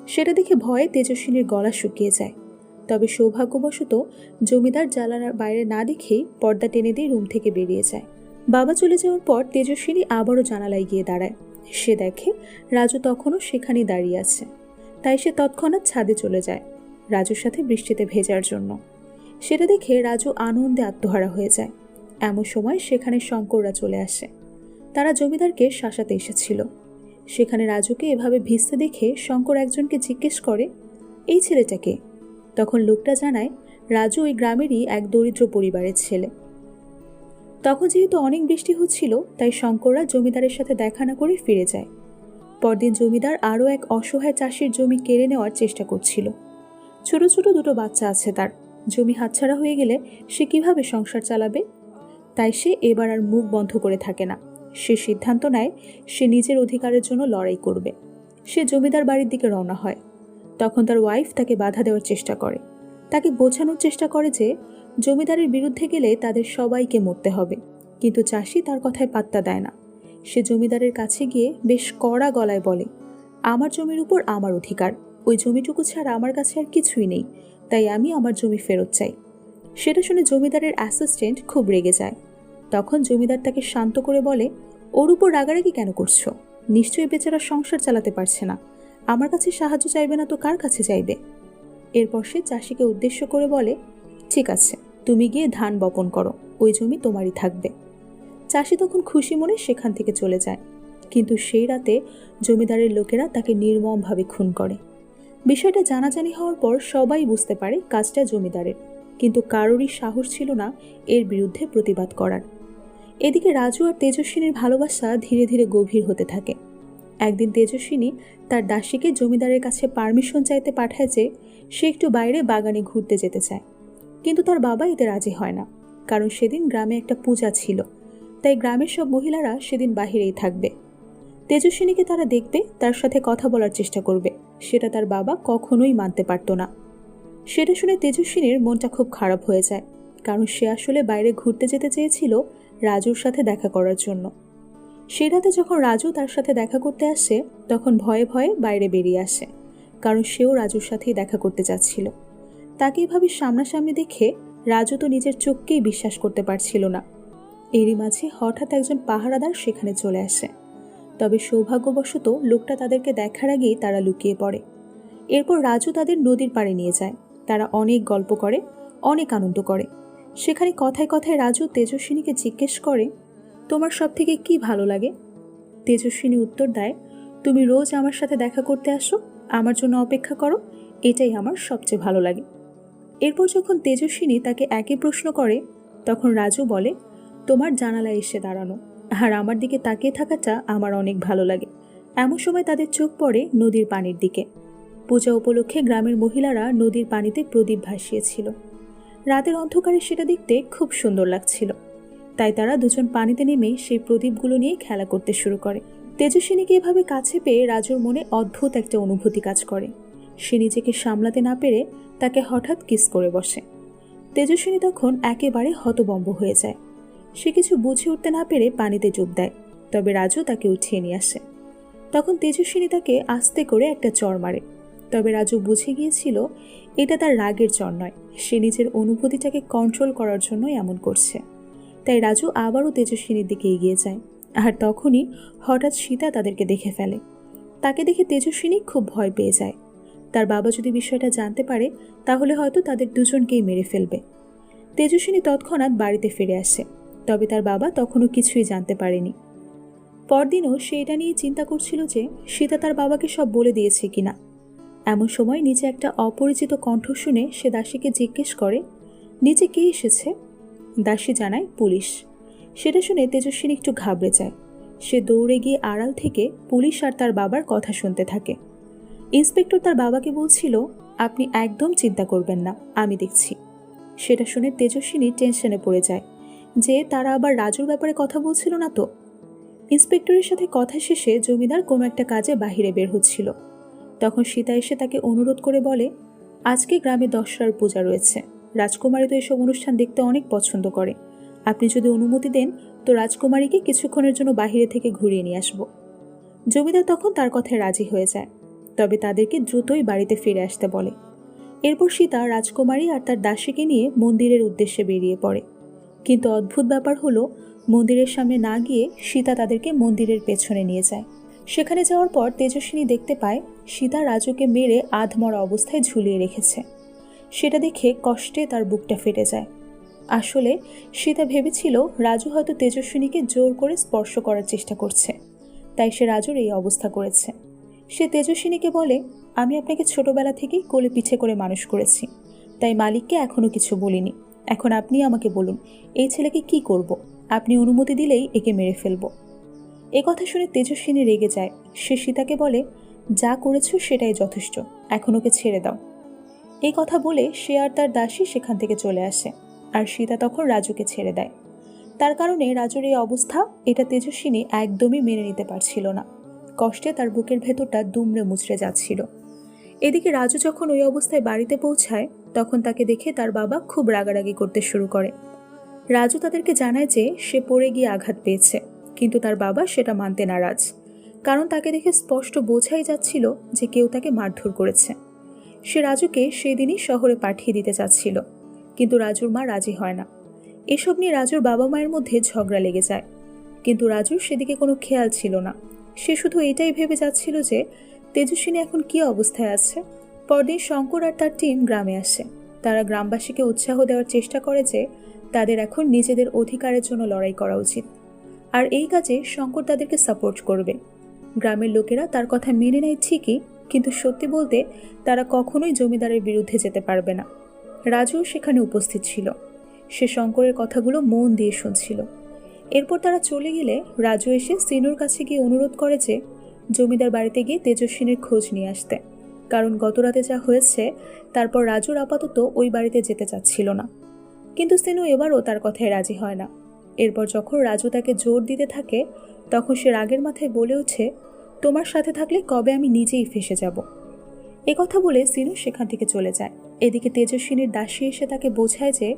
সেটা দেখে ভয়ে তেজস্বিনীর গলা শুকিয়ে যায়। তবে সৌভাগ্যবশত জমিদার জানালার বাইরে না দেখেই পর্দা টেনে দিয়ে রুম থেকে বেরিয়ে যায়। বাবা চলে যাওয়ার পর তেজস্বিনী আবারও জানালায় গিয়ে দাঁড়ায় সে দেখে রাজু তখনও সেখানেই দাঁড়িয়ে আছে। তাই সে তৎক্ষণাৎ ছাদে চলে যায় রাজুর সাথে বৃষ্টিতে ভেজার জন্য। সেটা দেখে রাজু আনন্দে আত্মহারা হয়ে যায়। এমন সময় সেখানে শঙ্কররা চলে আসে। তারা জমিদারকে শাসাতে এসেছিল। সেখানে রাজুকে এভাবে ভিজতে দেখে শঙ্কর একজনকে জিজ্ঞেস করে, এই ছেলেটাকে? তখন লোকটা জানায় রাজু ওই গ্রামেরই এক দরিদ্র পরিবারের ছেলে। তখন যেহেতু অনেক বৃষ্টি হচ্ছিল, তাই শঙ্কররা জমিদারের সাথে দেখা না করে ফিরে যায়। পরদিন জমিদার আরও এক অসহায় চাষির জমি কেড়ে নেওয়ার চেষ্টা করছিল। ছোট ছোট দুটো বাচ্চা আছে তার। জমি হাতছাড়া হয়ে গেলে সে কিভাবে সংসার চালাবে? তাই সে এবার আর মুখ বন্ধ করে থাকে না। সে সিদ্ধান্ত নেয় সে নিজের অধিকারের জন্য লড়াই করবে। সে জমিদার বাড়ির দিকে রওনা হয়। তখন তার ওয়াইফ তাকে বাধা দেওয়ার চেষ্টা করে। তাকে বোঝানোর চেষ্টা করে যে জমিদারের বিরুদ্ধে গেলে তাদের সবাইকে মরতে হবে, কিন্তু চাষি তার কথায় পাত্তা দেয় না। সে জমিদারের কাছে গিয়ে বেশ কড়া গলায় বলে, আমার জমির উপর আমার অধিকার, ওই জমিটুকু ছাড়া আমার কাছে আর কিছুই নেই, তাই আমি আমার জমি ফেরত চাই। সেটা শুনে জমিদারের অ্যাসিস্ট্যান্ট খুব রেগে যায়। তখন জমিদার তাকে শান্ত করে বলে, ওর উপর রাগারাগি কেন করছো? নিশ্চয়ই বেচারা সংসার চালাতে পারছে না। আমার কাছে সাহায্য চাইবে না তো কার কাছে চাইবে? এরপর সে চাষিকে উদ্দেশ্য করে বলে, ঠিক আছে, তুমি গিয়ে ধান বপন করো, ওই জমি তোমারই থাকবে। চাষি তখন খুশি মনে সেখান থেকে চলে যায়। কিন্তু সেই রাতে জমিদারের লোকেরা তাকে নির্মমভাবে খুন করে। বিষয়টা জানাজানি হওয়ার পর সবাই বুঝতে পারে কাজটা জমিদারের, কিন্তু কারোরই সাহস ছিল না এর বিরুদ্ধে প্রতিবাদ করার। এদিকে রাজু আর তেজস্বিনীর ভালোবাসা ধীরে ধীরে গভীর হতে থাকে। একদিন তেজস্বিনী তার দাসীকে জমিদারের কাছে পারমিশন চাইতে পাঠায় যে সে একটু বাইরে বাগানে ঘুরতে যেতে চায়। কিন্তু তার বাবা এতে রাজি হয় না, কারণ সেদিন গ্রামে একটা পূজা ছিল, তাই গ্রামের সব মহিলারা সেদিন বাহিরেই থাকবে। তেজস্বিনীকে তারা দেখবে, তার সাথে কথা বলার চেষ্টা করবে, সেটা তার বাবা কখনোই মানতে পারত না। সেটা শুনে তেজস্বিনীর মনটা খুব খারাপ হয়ে যায়, কারণ সে আসলে বাইরে ঘুরতে যেতে চেয়েছিল রাজুর সাথে দেখা করার জন্য। সে রাতে যখন রাজু তার সাথে দেখা করতে আসে, তখন ভয়ে ভয়ে বাইরে বেরিয়ে আসে, কারণ সেও রাজুর সাথেই দেখা করতে যাচ্ছিল। তাকে এভাবে সামনাসামনি দেখে রাজু তো নিজের চোখকেই বিশ্বাস করতে পারছিল না। এরই মাঝে হঠাৎ একজন পাহারাদার সেখানে চলে আসে। তবে সৌভাগ্যবশত লোকটা তাদেরকে দেখার আগেই তারা লুকিয়ে পড়ে। এরপর রাজু তাদের নদীর পাড়ে নিয়ে যায়। তারা অনেক গল্প করে, অনেক আনন্দ করে। সেখানে কথায় কথায় রাজু তেজস্বিনীকে জিজ্ঞেস করে, তোমার সব থেকে কি ভালো লাগে? তেজস্বিনী উত্তর দেয়, তুমি রোজ আমার সাথে দেখা করতে আসো, আমার জন্য অপেক্ষা করো, এটাই আমার সবচেয়ে ভালো লাগে। এরপর যখন তেজস্বিনী তাকে একই প্রশ্ন করে, তখন রাজু বলে, তোমার জানালায় এসে দাঁড়ানো আর আমার দিকে তাকিয়ে থাকাটা আমার অনেক ভালো লাগে। এমন সময় তাদের চোখ পড়ে নদীর পানির দিকে। পূজা উপলক্ষে গ্রামের মহিলারা নদীর পানিতে প্রদীপ ভাসিয়েছিল। রাতের অন্ধকারে সেটা দেখতে খুব সুন্দর লাগছিল, তাই তারা দুজন পানিতে নেমে সেই প্রদীপগুলো নিয়ে খেলা করতে শুরু করে। তেজস্বিনীকে এভাবে কাছে পেয়ে রাজুর মনে অদ্ভুত একটা অনুভূতি কাজ করে। সে নিজেকে সামলাতে না পেরে তাকে হঠাৎ কিস করে বসে। তেজস্বিনী তখন একেবারে হতভম্ব হয়ে যায়। সে কিছু বুঝে উঠতে না পেরে পানিতে ডুব দেয়, তবে রাজু তাকে উঠিয়ে নিয়ে আসে। তখন তেজস্বিনী তাকে আস্তে করে একটা চড় মারে, তবে রাজু বুঝে গিয়েছিল এটা তার রাগের চড় নয়, সে নিজের অনুভূতিটাকে কন্ট্রোল করার জন্য এমন করছে। তাই রাজু আবারও তেজস্বিনীর দিকে এগিয়ে যায়, আর তখনই হঠাৎ সীতা তাদেরকে দেখে ফেলে। তাকে দেখে তেজস্বিনী খুব ভয় পেয়ে যায়। তার বাবা যদি বিষয়টা জানতে পারে তাহলে হয়তো তাদের দুজনকেই মেরে ফেলবে। তেজস্বিনী তৎক্ষণাৎ বাড়িতে ফিরে আসে, তবে তার বাবা তখনও কিছুই জানতে পারেনি। পরদিনও সে এটা নিয়ে চিন্তা করছিল যে সীতা তার বাবাকে সব বলে দিয়েছে কিনা। এমন সময় নিচে একটা অপরিচিত কণ্ঠ শুনে সে দাসীকে জিজ্ঞেস করে, নিচে কে এসেছে? দাসী জানায়, পুলিশ। সেটা শুনে তেজস্বিনী একটু ঘাবড়ে যায়। সে দৌড়ে গিয়ে আড়াল থেকে পুলিশ আর তার বাবার কথা শুনতে থাকে। ইন্সপেক্টর তার বাবাকে বলছিল, আপনি একদম চিন্তা করবেন না, আমি দেখছি। সেটা শুনে তেজস্বিনী টেনশনে পড়ে যায় যে তারা আবার রাজুর ব্যাপারে কথা বলছিল না তো। ইন্সপেক্টরের সাথে কথা শেষে জমিদার কোনো একটা কাজে বাহিরে বের হচ্ছিল। তখন সীতা এসে তাকে অনুরোধ করে বলে, আজকে গ্রামে দশরার পূজা রয়েছে, রাজকুমারী তো এসব অনুষ্ঠান দেখতে অনেক পছন্দ করে। আপনি যদি অনুমতি দেন তো রাজকুমারীকে কিছুক্ষণের জন্য বাহিরে থেকে ঘুরিয়ে নিয়ে আসব। জমিদার তখন তার কথায় রাজি হয়ে যায়, তবে তাদেরকে দ্রুতই বাড়িতে ফিরে আসতে বলে। এরপর সীতা রাজকুমারী আর তার দাসীকে নিয়ে মন্দিরের উদ্দেশ্যে বেরিয়ে পড়ে। কিন্তু অদ্ভুত ব্যাপার হলো, মন্দিরের সামনে না গিয়ে সীতা তাদেরকে মন্দিরের পেছনে নিয়ে যায়। সেখানে যাওয়ার পর তেজস্বিনী দেখতে পায় সীতা রাজুকে মেরে আধমরা অবস্থায় ঝুলিয়ে রেখেছে। সেটা দেখে কষ্টে তার বুকটা ফেটে যায়। আসলে সীতা ভেবেছিল রাজু হয়তো তেজস্বিনীকে জোর করে স্পর্শ করার চেষ্টা করছে, তাই সে রাজুর এই অবস্থা করেছে। সে তেজস্বিনীকে বলে, আমি আপনাকে ছোটবেলা থেকেই কোলে পিঠে করে মানুষ করেছি, তাই মালিককে এখনো কিছু বলিনি। এখন আপনি আমাকে বলুন, এই ছেলেকে কি করব? আপনি অনুমতি দিলেই একে মেরে ফেলব। এ কথা শুনে তেজস্বিনী রেগে যায়। সে সীতাকে বলে, যা করেছ সেটাই যথেষ্ট, এখন ওকে ছেড়ে দাও। এই কথা বলে সে আর তার দাসী সেখান থেকে চলে আসে, আর সীতা তখন রাজুকে ছেড়ে দেয়। তার কারণে রাজুর এই অবস্থা, এটা তেজস্বিনী একদমই মেনে নিতে পারছিল না। কষ্টে তার বুকের ভেতরটা দুমড়ে মুচড়ে যাচ্ছিল। এদিকে রাজু যখন ওই অবস্থায় বাড়িতে পৌঁছায়, তখন তাকে দেখে তার বাবা খুব রাগারাগি করতে শুরু করে। রাজু তাদেরকে জানায় যে সে পড়ে গিয়ে আঘাত পেয়েছে, কিন্তু তার বাবা সেটা মানতে নারাজ, কারণ তাকে দেখে স্পষ্ট বোঝাই যাচ্ছিল যে কেউ তাকে মারধর করেছে। সে রাজুকে সেই দিনই শহরে পাঠিয়ে দিতে চাচ্ছিল, কিন্তু রাজুর মা রাজি হয় না। এসব নিয়ে রাজুর বাবা মায়ের মধ্যে ঝগড়া লেগে যায়, কিন্তু রাজুর সেদিকে কোনো খেয়াল ছিল না। সে শুধু এটাই ভেবে যাচ্ছিল যে তেজস্বিনী এখন কী অবস্থায় আছে। পরদিন শঙ্কর আর তার টিম গ্রামে আসে। তারা গ্রামবাসীকে উৎসাহ দেওয়ার চেষ্টা করে যে তাদের এখন নিজেদের অধিকারের জন্য লড়াই করা উচিত, আর এই কাজে শঙ্কর তাদেরকে সাপোর্ট করবে। গ্রামের লোকেরা তার কথা মেনে নেয় ঠিকই, কিন্তু সত্যি বলতে তারা কখনোই জমিদারের বিরুদ্ধে যেতে পারবে না। রাজুও সেখানে উপস্থিত ছিল। সে শঙ্করের কথাগুলো মন দিয়ে শুনছিল। এরপর তারা চলে গেলে রাজু এসে সিনুর কাছে গিয়ে অনুরোধ করে যে জমিদার বাড়িতে গিয়ে তেজস্বিনীর খোঁজ নিয়ে আসতে, কারণ গতরাতে যা হয়েছে তারপর রাজুর আপাতত ওই বাড়িতে যেতে চাচ্ছিল না। কিন্তু সিনু এবারও তার কথায় রাজি হয় না। এরপর যখন রাজু তাকে জোর দিতে থাকে, তখন সে রাগের মাথায় বলে ওঠে, তোমার সাথে থাকলে কবে আমি নিজেই ফেঁসে যাব। কথা বলে সিনু সেখান থেকে চলে যায়। এদিকে তেজস্বিনীর দাসী এসে তাকে বোঝায় যে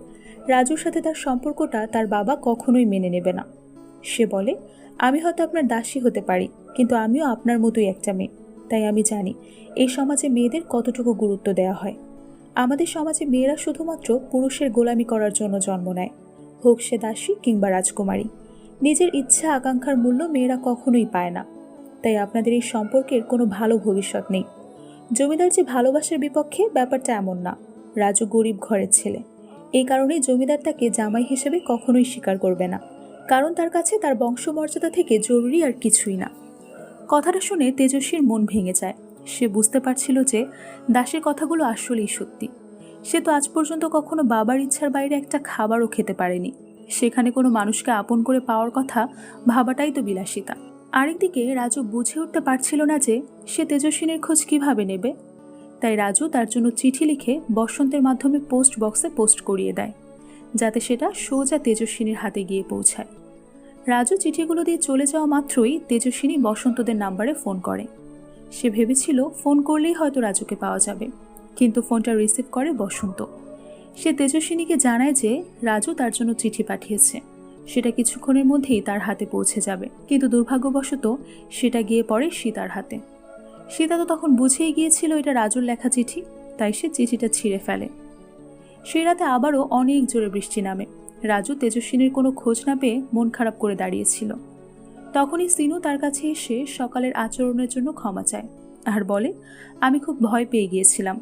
রাজুর সাথে তার সম্পর্কটা তার বাবা কখনোই মেনে নেবে না। সে বলে, আমি হয়তো আপনার দাসী হতে পারি, কিন্তু আমিও আপনার মতোই একটা মেয়ে, তাই আমি জানি এই সমাজে মেয়েদের কতটুকু গুরুত্ব দেওয়া হয়। আমাদের সমাজে মেয়েরা শুধুমাত্র পুরুষের গোলামি করার জন্য জন্ম নেয়, হোক সে দাসী কিংবা রাজকুমারী। নিজের ইচ্ছা আকাঙ্ক্ষার মূল্য মেয়েরা কখনোই পায় না। তাই আপনাদের এই সম্পর্কের কোনো ভালো ভবিষ্যৎ নেই। জমিদার যে ভালোবাসার বিপক্ষে, ব্যাপারটা এমন না। রাজু গরিব ঘরের ছেলে, এই কারণেই জমিদার তাকে জামাই হিসেবে কখনোই স্বীকার করবে না, কারণ তার কাছে তার বংশমর্যাদা থেকে জরুরি আর কিছুই না। কথাটা শুনে তেজস্বীর মন ভেঙে যায়। সে বুঝতে পারছিল যে দাসের কথাগুলো আসলেই সত্যি। সে তো আজ পর্যন্ত কখনো বাবার ইচ্ছার বাইরে একটা খাবারও খেতে পারেনি। সেখানে কোনো মানুষকে আপন করে পাওয়ার কথা ভাবাটাই তো বিলাসিতা। আরেকদিকে রাজু বুঝে উঠতে পারছিল না যে সে তেজস্বিনীর খোঁজ কিভাবে নেবে। তাই রাজু তার জন্য চিঠি লিখে বসন্তের মাধ্যমে পোস্ট বক্সে পোস্ট করিয়ে দেয়, যাতে সেটা সোজা তেজস্বিনীর হাতে গিয়ে পৌঁছায়। রাজু চিঠিগুলো দিয়ে চলে যাওয়া মাত্রই তেজস্বিনী বসন্তদের নাম্বারে ফোন করে। সে ভেবেছিল ফোন করলেই হয়তো রাজুকে পাওয়া যাবে, কিন্তু ফোনটা রিসিভ করে বসন্ত। সে তেজস্বিনীকে জানায় যে রাজু তার জন্য চিঠি পাঠিয়েছে, সেটা কিছুক্ষণের মধ্যেই তার হাতে পৌঁছে যাবে। কিন্তু দুর্ভাগ্যবশত সেটা গিয়ে পড়ে সীতার হাতে। সীতা তো তখন বুঝেই গিয়েছিল এটা রাজুর লেখা চিঠি, তাই সে চিঠিটা ছিঁড়ে ফেলে। সেই রাতে আবারও অনেক জোরে বৃষ্টি নামে। রাজু তেজস্বিনীর কোনো খোঁজ না পেয়ে মন খারাপ করে দাঁড়িয়েছিল। তখনই সিনু তার কাছে এসে সকালের আচরণের জন্য ক্ষমা চায় আর বলে, আমি খুব ভয় পেয়ে গিয়েছিলাম।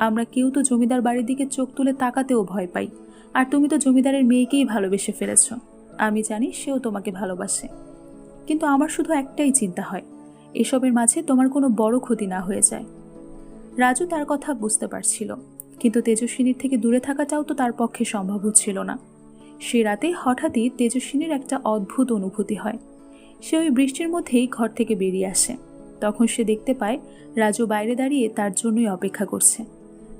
আমরা কেউ তো জমিদার বাড়ির দিকে চোখ তুলে তাকাতেও ভয় পাই, আর তুমি তো জমিদারের মেয়েকেই ভালোবেসে ফেলেছ। আমি জানি সেও তোমাকে ভালোবাসে, কিন্তু আমার শুধু একটাই চিন্তা হয়, এসবের মাঝে তোমার কোনো বড় ক্ষতি না হয়ে যায়। রাজু তার কথা বুঝতে পারছিল, কিন্তু তেজস্বিনীর থেকে দূরে থাকাটাও তো তার পক্ষে সম্ভব হচ্ছিল না। সে রাতে হঠাৎই তেজস্বিনীর একটা অদ্ভুত অনুভূতি হয়। সে ওই বৃষ্টির মধ্যেই ঘর থেকে বেরিয়ে আসে। তখন সে দেখতে পায় রাজু বাইরে দাঁড়িয়ে তার জন্যই অপেক্ষা করছে।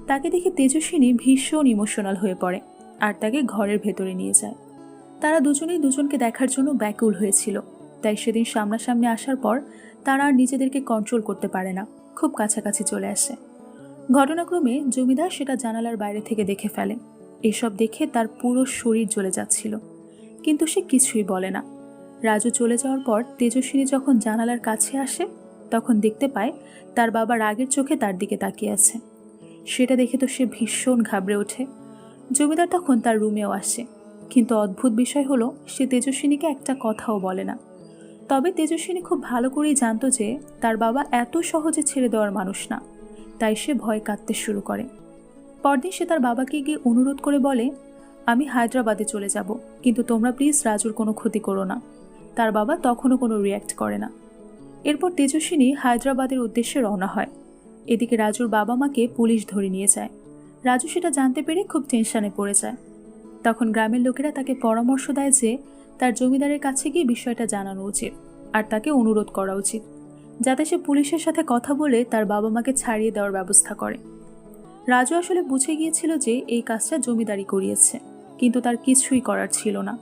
তাকে দেখে তেজস্বিনী ভীষণ ইমোশনাল হয়ে পড়ে আর তাকে ঘরের ভেতরে নিয়ে যায়। তারা দুজনেই দুজনকে দেখার জন্য ব্যাকুল হয়েছিল, তাই সেদিন সামনাসামনি আসার পর তারা আর নিজেদেরকে কন্ট্রোল করতে পারে না, খুব কাছাকাছি চলে আসে। ঘটনাক্রমে জমিদার সেটা জানালার বাইরে থেকে দেখে ফেলে। এসব দেখে তার পুরো শরীর জ্বলে যাচ্ছিল, কিন্তু সে কিছুই বলে না। রাজু চলে যাওয়ার পর তেজস্বিনী যখন জানালার কাছে আসে, তখন দেখতে পায় তার বাবা রাগের চোখে তার দিকে তাকিয়ে আছে। সেটা দেখে তো সে ভীষণ ঘাবড়ে ওঠে। জমিদার তখন তার রুমেও আসে, কিন্তু অদ্ভুত বিষয় হলো সে তেজস্বিনীকে একটা কথাও বলে না। তবে তেজস্বিনী খুব ভালো করেই জানতো যে তার বাবা এত সহজে ছেড়ে দেওয়ার মানুষ না, তাই সে ভয় কাঁদতে শুরু করে। পরদিন সে তার বাবাকে গিয়ে অনুরোধ করে বলে, আমি হায়দ্রাবাদে চলে যাব, কিন্তু তোমরা প্লিজ রাজুর কোনো ক্ষতি করো না। তার বাবা তখনও কোনো রিয়্যাক্ট করে না। এরপর তেজস্বিনী হায়দ্রাবাদের উদ্দেশ্যে রওনা হয়। এদিকে রাজুর বাবা মাকে পুলিশ ধরে নিয়ে যায়। রাজু সেটা জানতে পেরে খুব টেনশনে পড়ে যায়। তখন গ্রামের লোকেরা তাকে পরামর্শ দেয় যে তার জমিদারের কাছে গিয়ে বিষয়টা জানানো উচিত আর তাকে অনুরোধ করা উচিত, যাতে সে পুলিশের সাথে কথা বলে তার বাবা মাকে ছাড়িয়ে দেওয়ার ব্যবস্থা করে। রাজু আসলে বুঝে গিয়েছিল যে এই কাজটা জমিদারি করিয়েছে, কিন্তু তার কিছুই করার ছিল না।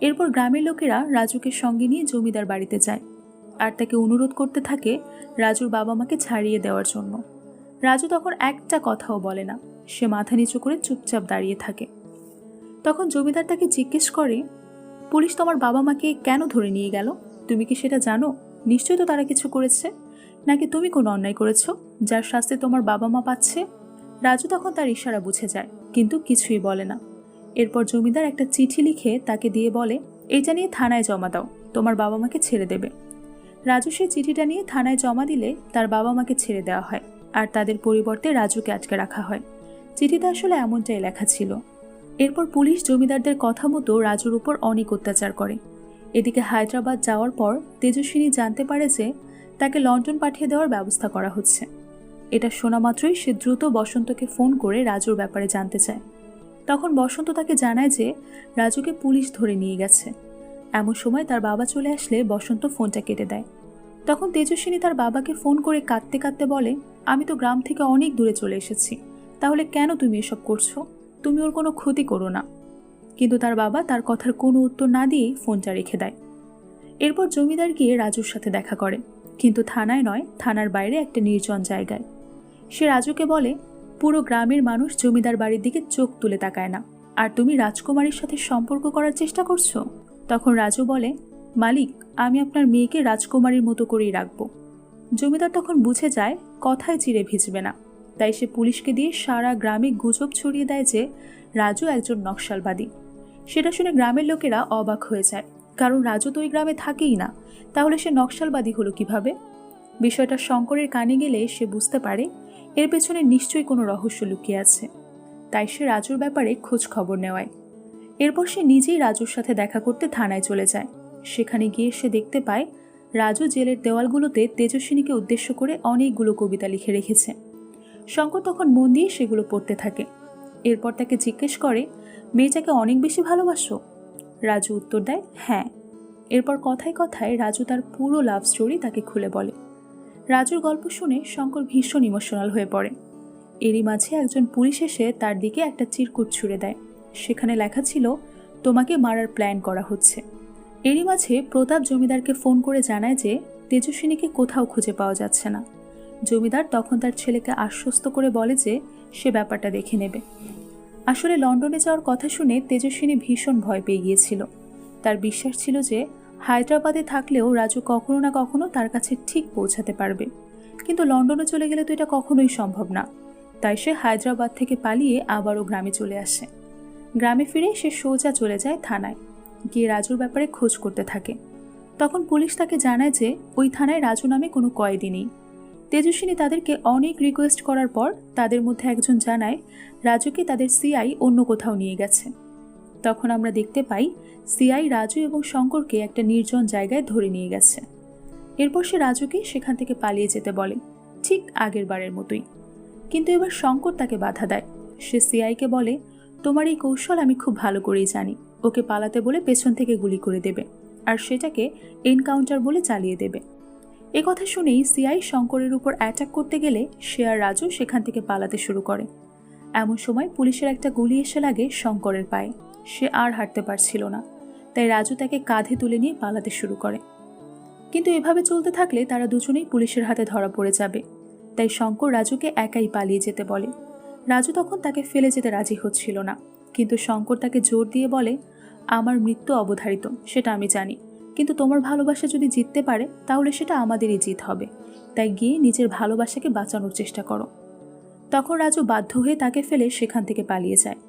এরপর গ্রামের লোকেরা রাজুকে সঙ্গে নিয়ে জমিদার বাড়িতে যায় আর তাকে অনুরোধ করতে থাকে রাজুর বাবা মাকে ছাড়িয়ে দেওয়ার জন্য। রাজু তখন একটা কথাও বলে না, সে মাথা নিচু করে চুপচাপ দাঁড়িয়ে থাকে। তখন জমিদার তাকে জিজ্ঞেস করে, পুলিশ তোমার বাবা মাকে কেন ধরে নিয়ে গেল? তুমি কি সেটা জানো? নিশ্চয়ই তো তারা কিছু করেছে, নাকি তুমি কোনো অন্যায় করেছ যার শাস্তি তোমার বাবা মা পাচ্ছে? রাজু তখন তার ইশারা বুঝে যায়, কিন্তু কিছুই বলে না। এরপর জমিদার একটা চিঠি লিখে তাকে দিয়ে বলে, এইটা নিয়ে থানায় জমা দাও, তোমার বাবা মাকে ছেড়ে দেবে। রাজু সেই চিঠিটা নিয়ে থানায় জমা দিলে তার বাবা মাকে ছেড়ে দেওয়া হয় আর তাদের পরিবর্তে রাজুকে আটকে রাখা হয়। চিঠিতে আসলে এমনটাই লেখা ছিল। এরপর পুলিশ জমিদারদের কথা মতো রাজুর উপর অনেক অত্যাচার করে। এদিকে হায়দ্রাবাদ যাওয়ার পর তেজস্বিনী জানতে পারে যে তাকে লন্ডন পাঠিয়ে দেওয়ার ব্যবস্থা করা হচ্ছে। এটা শোনা মাত্রই সে দ্রুত বসন্তকে ফোন করে রাজুর ব্যাপারে জানতে চায়। তখন বসন্ত তাকে জানায় যে রাজুকে পুলিশ ধরে নিয়ে গেছে। এমন সময় তার বাবা চলে আসলে বসন্ত ফোনটা কেটে দেয়। তখন তেজস্বিনী তার বাবাকে ফোন করে কাঁদতে কাঁদতে বলে, আমি তো গ্রাম থেকে অনেক দূরে চলে এসেছি, তাহলে কেন তুমি এসব করছো? তুমি ওর কোনো ক্ষতি করো না। কিন্তু তার বাবা তার কথার কোনো উত্তর না দিয়েই ফোনটা রেখে দেয়। এরপর জমিদার গিয়ে রাজুর সাথে দেখা করে, কিন্তু থানায় নয়, থানার বাইরে একটা নির্জন জায়গায়। সে রাজুকে বলে, পুরো গ্রামের মানুষ জমিদার বাড়ির দিকে চোখ তুলে তাকায় না, আর তুমি রাজকুমারীর সাথে সম্পর্ক করার চেষ্টা করছো। তখন রাজু বলে, মালিক, আমি আপনার মেয়েকে রাজকুমারীর মতো করেই রাখবো। জমিদার তখন বুঝে যায় কথায় চিড়ে ভিজবে না, তাই সে পুলিশকে দিয়ে সারা গ্রামে গুজব ছড়িয়ে দেয় যে রাজু একজন নকশালবাদী। সেটা শুনে গ্রামের লোকেরা অবাক হয়ে যায়, কারণ রাজু তো ওই গ্রামে থাকেই না, তাহলে সে নকশালবাদী হলো কিভাবে? বিষয়টা শঙ্করের কানে গেলে সে বুঝতে পারে এর পেছনে নিশ্চয়ই কোনো রহস্য লুকিয়ে আছে। তাই সে রাজুর ব্যাপারে খোঁজ খবর নেওয়ায়। এরপর সে নিজেই রাজুর সাথে দেখা করতে থানায় চলে যায়। সেখানে গিয়ে সে দেখতে পায় রাজু জেলের দেওয়ালগুলোতে তেজস্বিনীকে উদ্দেশ্য করে অনেকগুলো কবিতা লিখে রেখেছে। শঙ্কর তখন মন দিয়ে সেগুলো পড়তে থাকে। এরপর তাকে জিজ্ঞেস করে, মেয়েটাকে অনেক বেশি ভালোবাসো? রাজু উত্তর দেয়, হ্যাঁ। এরপর কথায় কথায় রাজু তার পুরো লাভ স্টোরি তাকে খুলে বলে। রাজুর গল্প শুনে শঙ্কর ভীষণ ইমোশনাল হয়ে পড়ে। এরই মাঝে একজন পুলিশ এসে তার দিকে একটা চিরকুট ছুঁড়ে দেয়। সেখানে লেখা ছিল, তোমাকে মারার প্ল্যান করা হচ্ছে। এরই মাঝে প্রতাপ জমিদারকে ফোন করে জানায় যে তেজস্বিনীকে কোথাও খুঁজে পাওয়া যাচ্ছে না। জমিদার তখন তার ছেলেকে আশ্বস্ত করে বলে যে সে ব্যাপারটা দেখে নেবে। আসলে লন্ডনে যাওয়ার কথা শুনে তেজস্বিনী ভীষণ ভয় পেয়ে গিয়েছিল। তার বিশ্বাস ছিল যে হায়দ্রাবাদে থাকলেও রাজু কখনো না কখনো তার কাছে ঠিক পৌঁছাতে পারবে, কিন্তু লন্ডনে চলে গেলে তো এটা কখনোই সম্ভব না। তাই সে হায়দ্রাবাদ থেকে পালিয়ে আবারও গ্রামে চলে আসে। গ্রামে ফিরে সে সোজা চলে যায় থানায়, গিয়ে রাজুর ব্যাপারে খোঁজ করতে থাকে। তখন পুলিশ তাকে জানায় যে ওই থানায় রাজু নামে কোনো কয়েদি নেই। তেজস্বিনী তাদেরকে অনেক রিকোয়েস্ট করার পর তাদের মধ্যে একজন জানায় রাজুকে তাদের সিআই অন্য কোথাও নিয়ে গেছে। তখন আমরা দেখতে পাই সিআই রাজু এবং শঙ্করকে একটা নির্জন জায়গায় ধরে নিয়ে গেছে। এরপর সে রাজুকে সেখান থেকে পালিয়ে যেতে বলে, ঠিক আগের বারের মতোই। কিন্তু এবার শঙ্কর তাকে বাধা দেয়। সে সিআইকে বলে, তোমার এই কৌশল আমি খুব ভালো করেই জানি। ওকে পালাতে বলে পেছন থেকে গুলি করে দেবে, আর সেটাকে এনকাউন্টার বলে চালিয়ে দেবে। এ কথা শুনেই সিআই শঙ্করের উপর অ্যাটাক করতে গেলে সে আর রাজু সেখান থেকে পালাতে শুরু করে। এমন সময় পুলিশের একটা গুলি এসে লাগে শঙ্করের পায়ে। সে আর হাঁটতে পারছিল না, তাই রাজু তাকে কাঁধে তুলে নিয়ে পালাতে শুরু করে। কিন্তু এভাবে চলতে থাকলে তারা দুজনেই পুলিশের হাতে ধরা পড়ে যাবে। তাই শঙ্কর রাজুকে একাই পালিয়ে যেতে বলে। রাজু তখন তাকে ফেলে যেতে রাজি হচ্ছিল না, কিন্তু শঙ্কর তাকে জোর দিয়ে বলে, আমার মৃত্যু অবধারিত সেটা আমি জানি, কিন্তু তোমার ভালোবাসা যদি জিততে পারে তাহলে সেটা আমাদেরই জিত হবে। তাই গিয়ে নিজের ভালোবাসাকে বাঁচানোর চেষ্টা করো। তখন রাজু বাধ্য হয়ে তাকে ফেলে সেখান থেকে পালিয়ে যায়।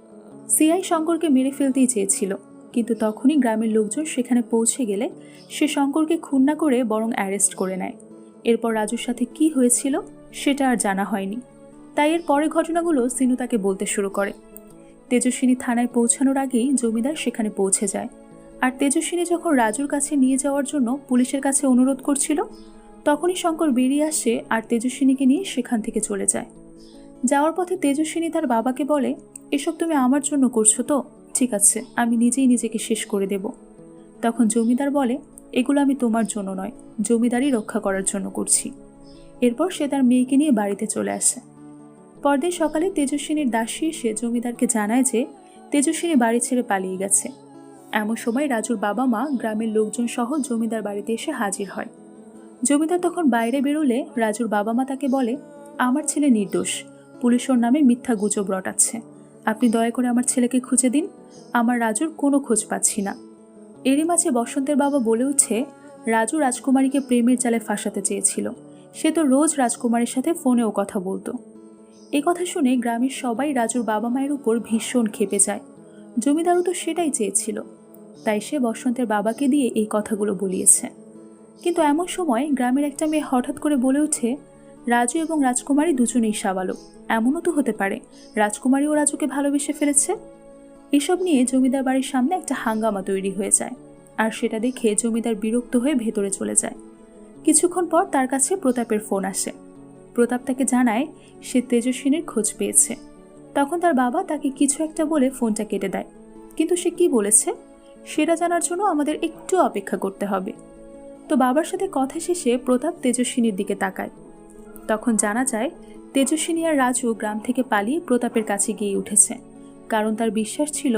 সিআই শঙ্করকে মেরে ফেলতেই চেয়েছিল, কিন্তু তখনই গ্রামের লোকজন সেখানে পৌঁছে গেলে সে শঙ্করকে খুন না করে বরং অ্যারেস্ট করে নেয়। এরপর রাজুর সাথে কি হয়েছিল সেটা আর জানা হয়নি, তাই এর পরে ঘটনাগুলো সিনু তাকে বলতে শুরু করে। তেজস্বিনী থানায় পৌঁছানোর আগেই জমিদার সেখানে পৌঁছে যায়, আর তেজস্বিনী যখন রাজুর কাছে নিয়ে যাওয়ার জন্য পুলিশের কাছে অনুরোধ করছিল, তখনই শঙ্কর বেরিয়ে আসে আর তেজস্বিনীকে নিয়ে সেখান থেকে চলে যায়। যাওয়ার পথে তেজস্বিনী তার বাবাকে বলে, এসব তুমি আমার জন্য করছো তো? ঠিক আছে, আমি নিজেই নিজেকে শেষ করে দেব। তখন জমিদার বলে, এগুলো আমি তোমার জন্য নয়, জমিদারি রক্ষা করার জন্য করছি। এরপর সে তার মেয়েকে নিয়ে বাড়িতে চলে আসে। পরদিন সকালে তেজস্বিনীর দাসী এসে জমিদারকে জানায় যে তেজস্বিনী বাড়ি ছেড়ে পালিয়ে গেছে। এমন সময় রাজুর বাবা মা গ্রামের লোকজন সহ জমিদার বাড়িতে এসে হাজির হয়। জমিদার তখন বাইরে বেরোলে রাজুর বাবা মা তাকে বলে, আমার ছেলে নির্দোষ, পুলিশ ওর নামে মিথ্যা গুজব রটাচ্ছে, আপনি দয়া করে আমার ছেলেকে খুঁজে দিন, আমার রাজুর কোনো খোঁজ পাচ্ছি না। এরই মাঝে বসন্তের বাবা বলে উঠছে, রাজু রাজকুমারীকে প্রেমের জালে ফাঁসাতে চেয়েছিল, সে তো রোজ রাজকুমারীর সাথে ফোনেও কথা বলতো। এই কথা শুনে গ্রামের সবাই রাজুর বাবা মায়ের উপর ভীষণ ক্ষেপে যায়। জমিদারও তো সেটাই চেয়েছিল, তাই সে বসন্তের বাবাকে দিয়ে এই কথাগুলো বলিয়েছে। কিন্তু এমন সময় গ্রামের একটা মেয়ে হঠাৎ করে বলে ওঠে, রাজু এবং রাজকুমারী দুজনেই সাবালক, এমনও তো হতে পারে রাজকুমারীও রাজুকে ভালোবেসে ফেলেছে। এসব নিয়ে জমিদার বাড়ির সামনে একটা হাঙ্গামা তৈরি হয়ে যায়, আর সেটা দেখে জমিদার বিরক্ত হয়ে ভেতরে চলে যায়। কিছুক্ষণ পর তার কাছে প্রতাপের ফোন আসে। প্রতাপ তাকে জানায় সে তেজস্বিনীর খোঁজ পেয়েছে। তখন তার বাবা তাকে কিছু একটা বলে ফোনটা কেটে দেয়, কিন্তু সে কি বলেছে সেটা জানার জন্য আমাদের একটু অপেক্ষা করতে হবে। তো বাবার সাথে কথা শেষে প্রতাপ তেজস্বিনীর দিকে তাকায়। তখন জানা যায় তেজস্বিনী আর রাজু গ্রাম থেকে পালিয়ে প্রতাপের কাছে গিয়ে উঠেছে, কারণ তার বিশ্বাস ছিল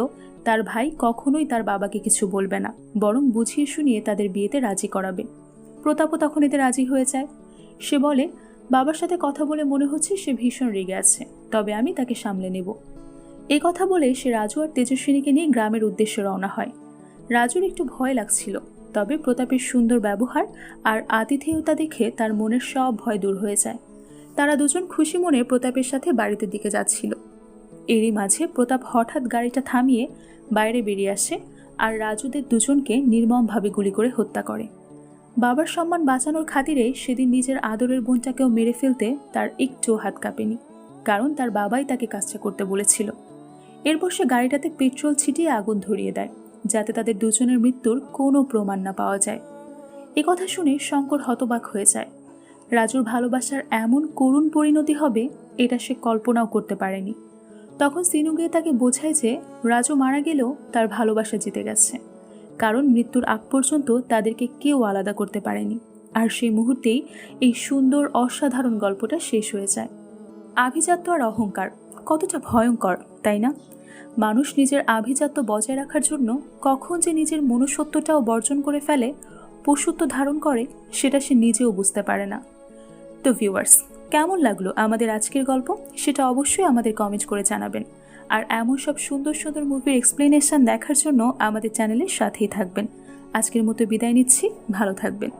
তার ভাই কখনোই তার বাবাকে কিছু বলবে না, বরং বুঝিয়ে শুনিয়ে তাদের বিয়েতে রাজি করাবে। প্রতাপও তখন এতে রাজি হয়ে যায়। সে বলে, বাবার সাথে কথা বলে মনে হচ্ছে সে ভীষণ রেগে আছে, তবে আমি তাকে সামলে নেব। এই কথা বলে সে রাজু আর তেজস্বিনীকে নিয়ে গ্রামের উদ্দেশ্যে রওনা হয়। রাজুর একটু ভয় লাগছিল, তবে প্রতাপের সুন্দর ব্যবহার আর আতিথেয়তা দেখে তার মনের সব ভয় দূর হয়ে যায়। তারা দুজন খুশি মনে প্রতাপের সাথে বাড়িতে দিকে যাচ্ছিল। এরই মাঝে প্রতাপ হঠাৎ গাড়িটা থামিয়ে বাইরে বেরিয়ে আসে আর রাজুদের দুজনকে নির্মমভাবে গুলি করে হত্যা করে। বাবার সম্মান বাঁচানোর খাতিরে সেদিন নিজের আদরের বোনটাকেও মেরে ফেলতে তার একটুও হাত কাঁপেনি, কারণ তার বাবাই তাকে কাজটা করতে বলেছিল। এরপর সে গাড়িটাতে পেট্রোল ছিটিয়ে আগুন ধরিয়ে দেয়, যাতে তাদের দুজনের মৃত্যুর কোনো প্রমাণ না পাওয়া যায়। এ কথা শুনে শঙ্কর হতবাক হয়ে যায়। রাজুর ভালোবাসার এমন করুণ পরিণতি হবে এটা সে কল্পনাও করতে পারেনি। তখন সিনু গিয়ে তাকে বোঝায় যে রাজু মারা গেলেও তার ভালোবাসা জিতে গেছে, কারণ মৃত্যুর আগ পর্যন্ত তাদেরকে কেউ আলাদা করতে পারেনি। আর সেই মুহূর্তেই এই সুন্দর অসাধারণ গল্পটা শেষ হয়ে যায়। আভিজাত্য আর অহংকার কতটা ভয়ঙ্কর, তাই না? মানুষ নিজের আভিজাত্য বজায় রাখার জন্য কখন যে নিজের মনুষ্যত্বটাও বর্জন করে ফেলে, পশুত্ব ধারণ করে, সেটা সে নিজেও বুঝতে পারে না। তো ভিউয়ার্স, কেমন লাগলো আমাদের আজকের গল্প সেটা অবশ্যই আমাদের কমেন্ট করে জানাবেন। আর এমন সব সুন্দর সুন্দর মুভির এক্সপ্লেনেশন দেখার জন্য আমাদের চ্যানেলের সাথেই থাকবেন। আজকের মতো বিদায় নিচ্ছি, ভালো থাকবেন।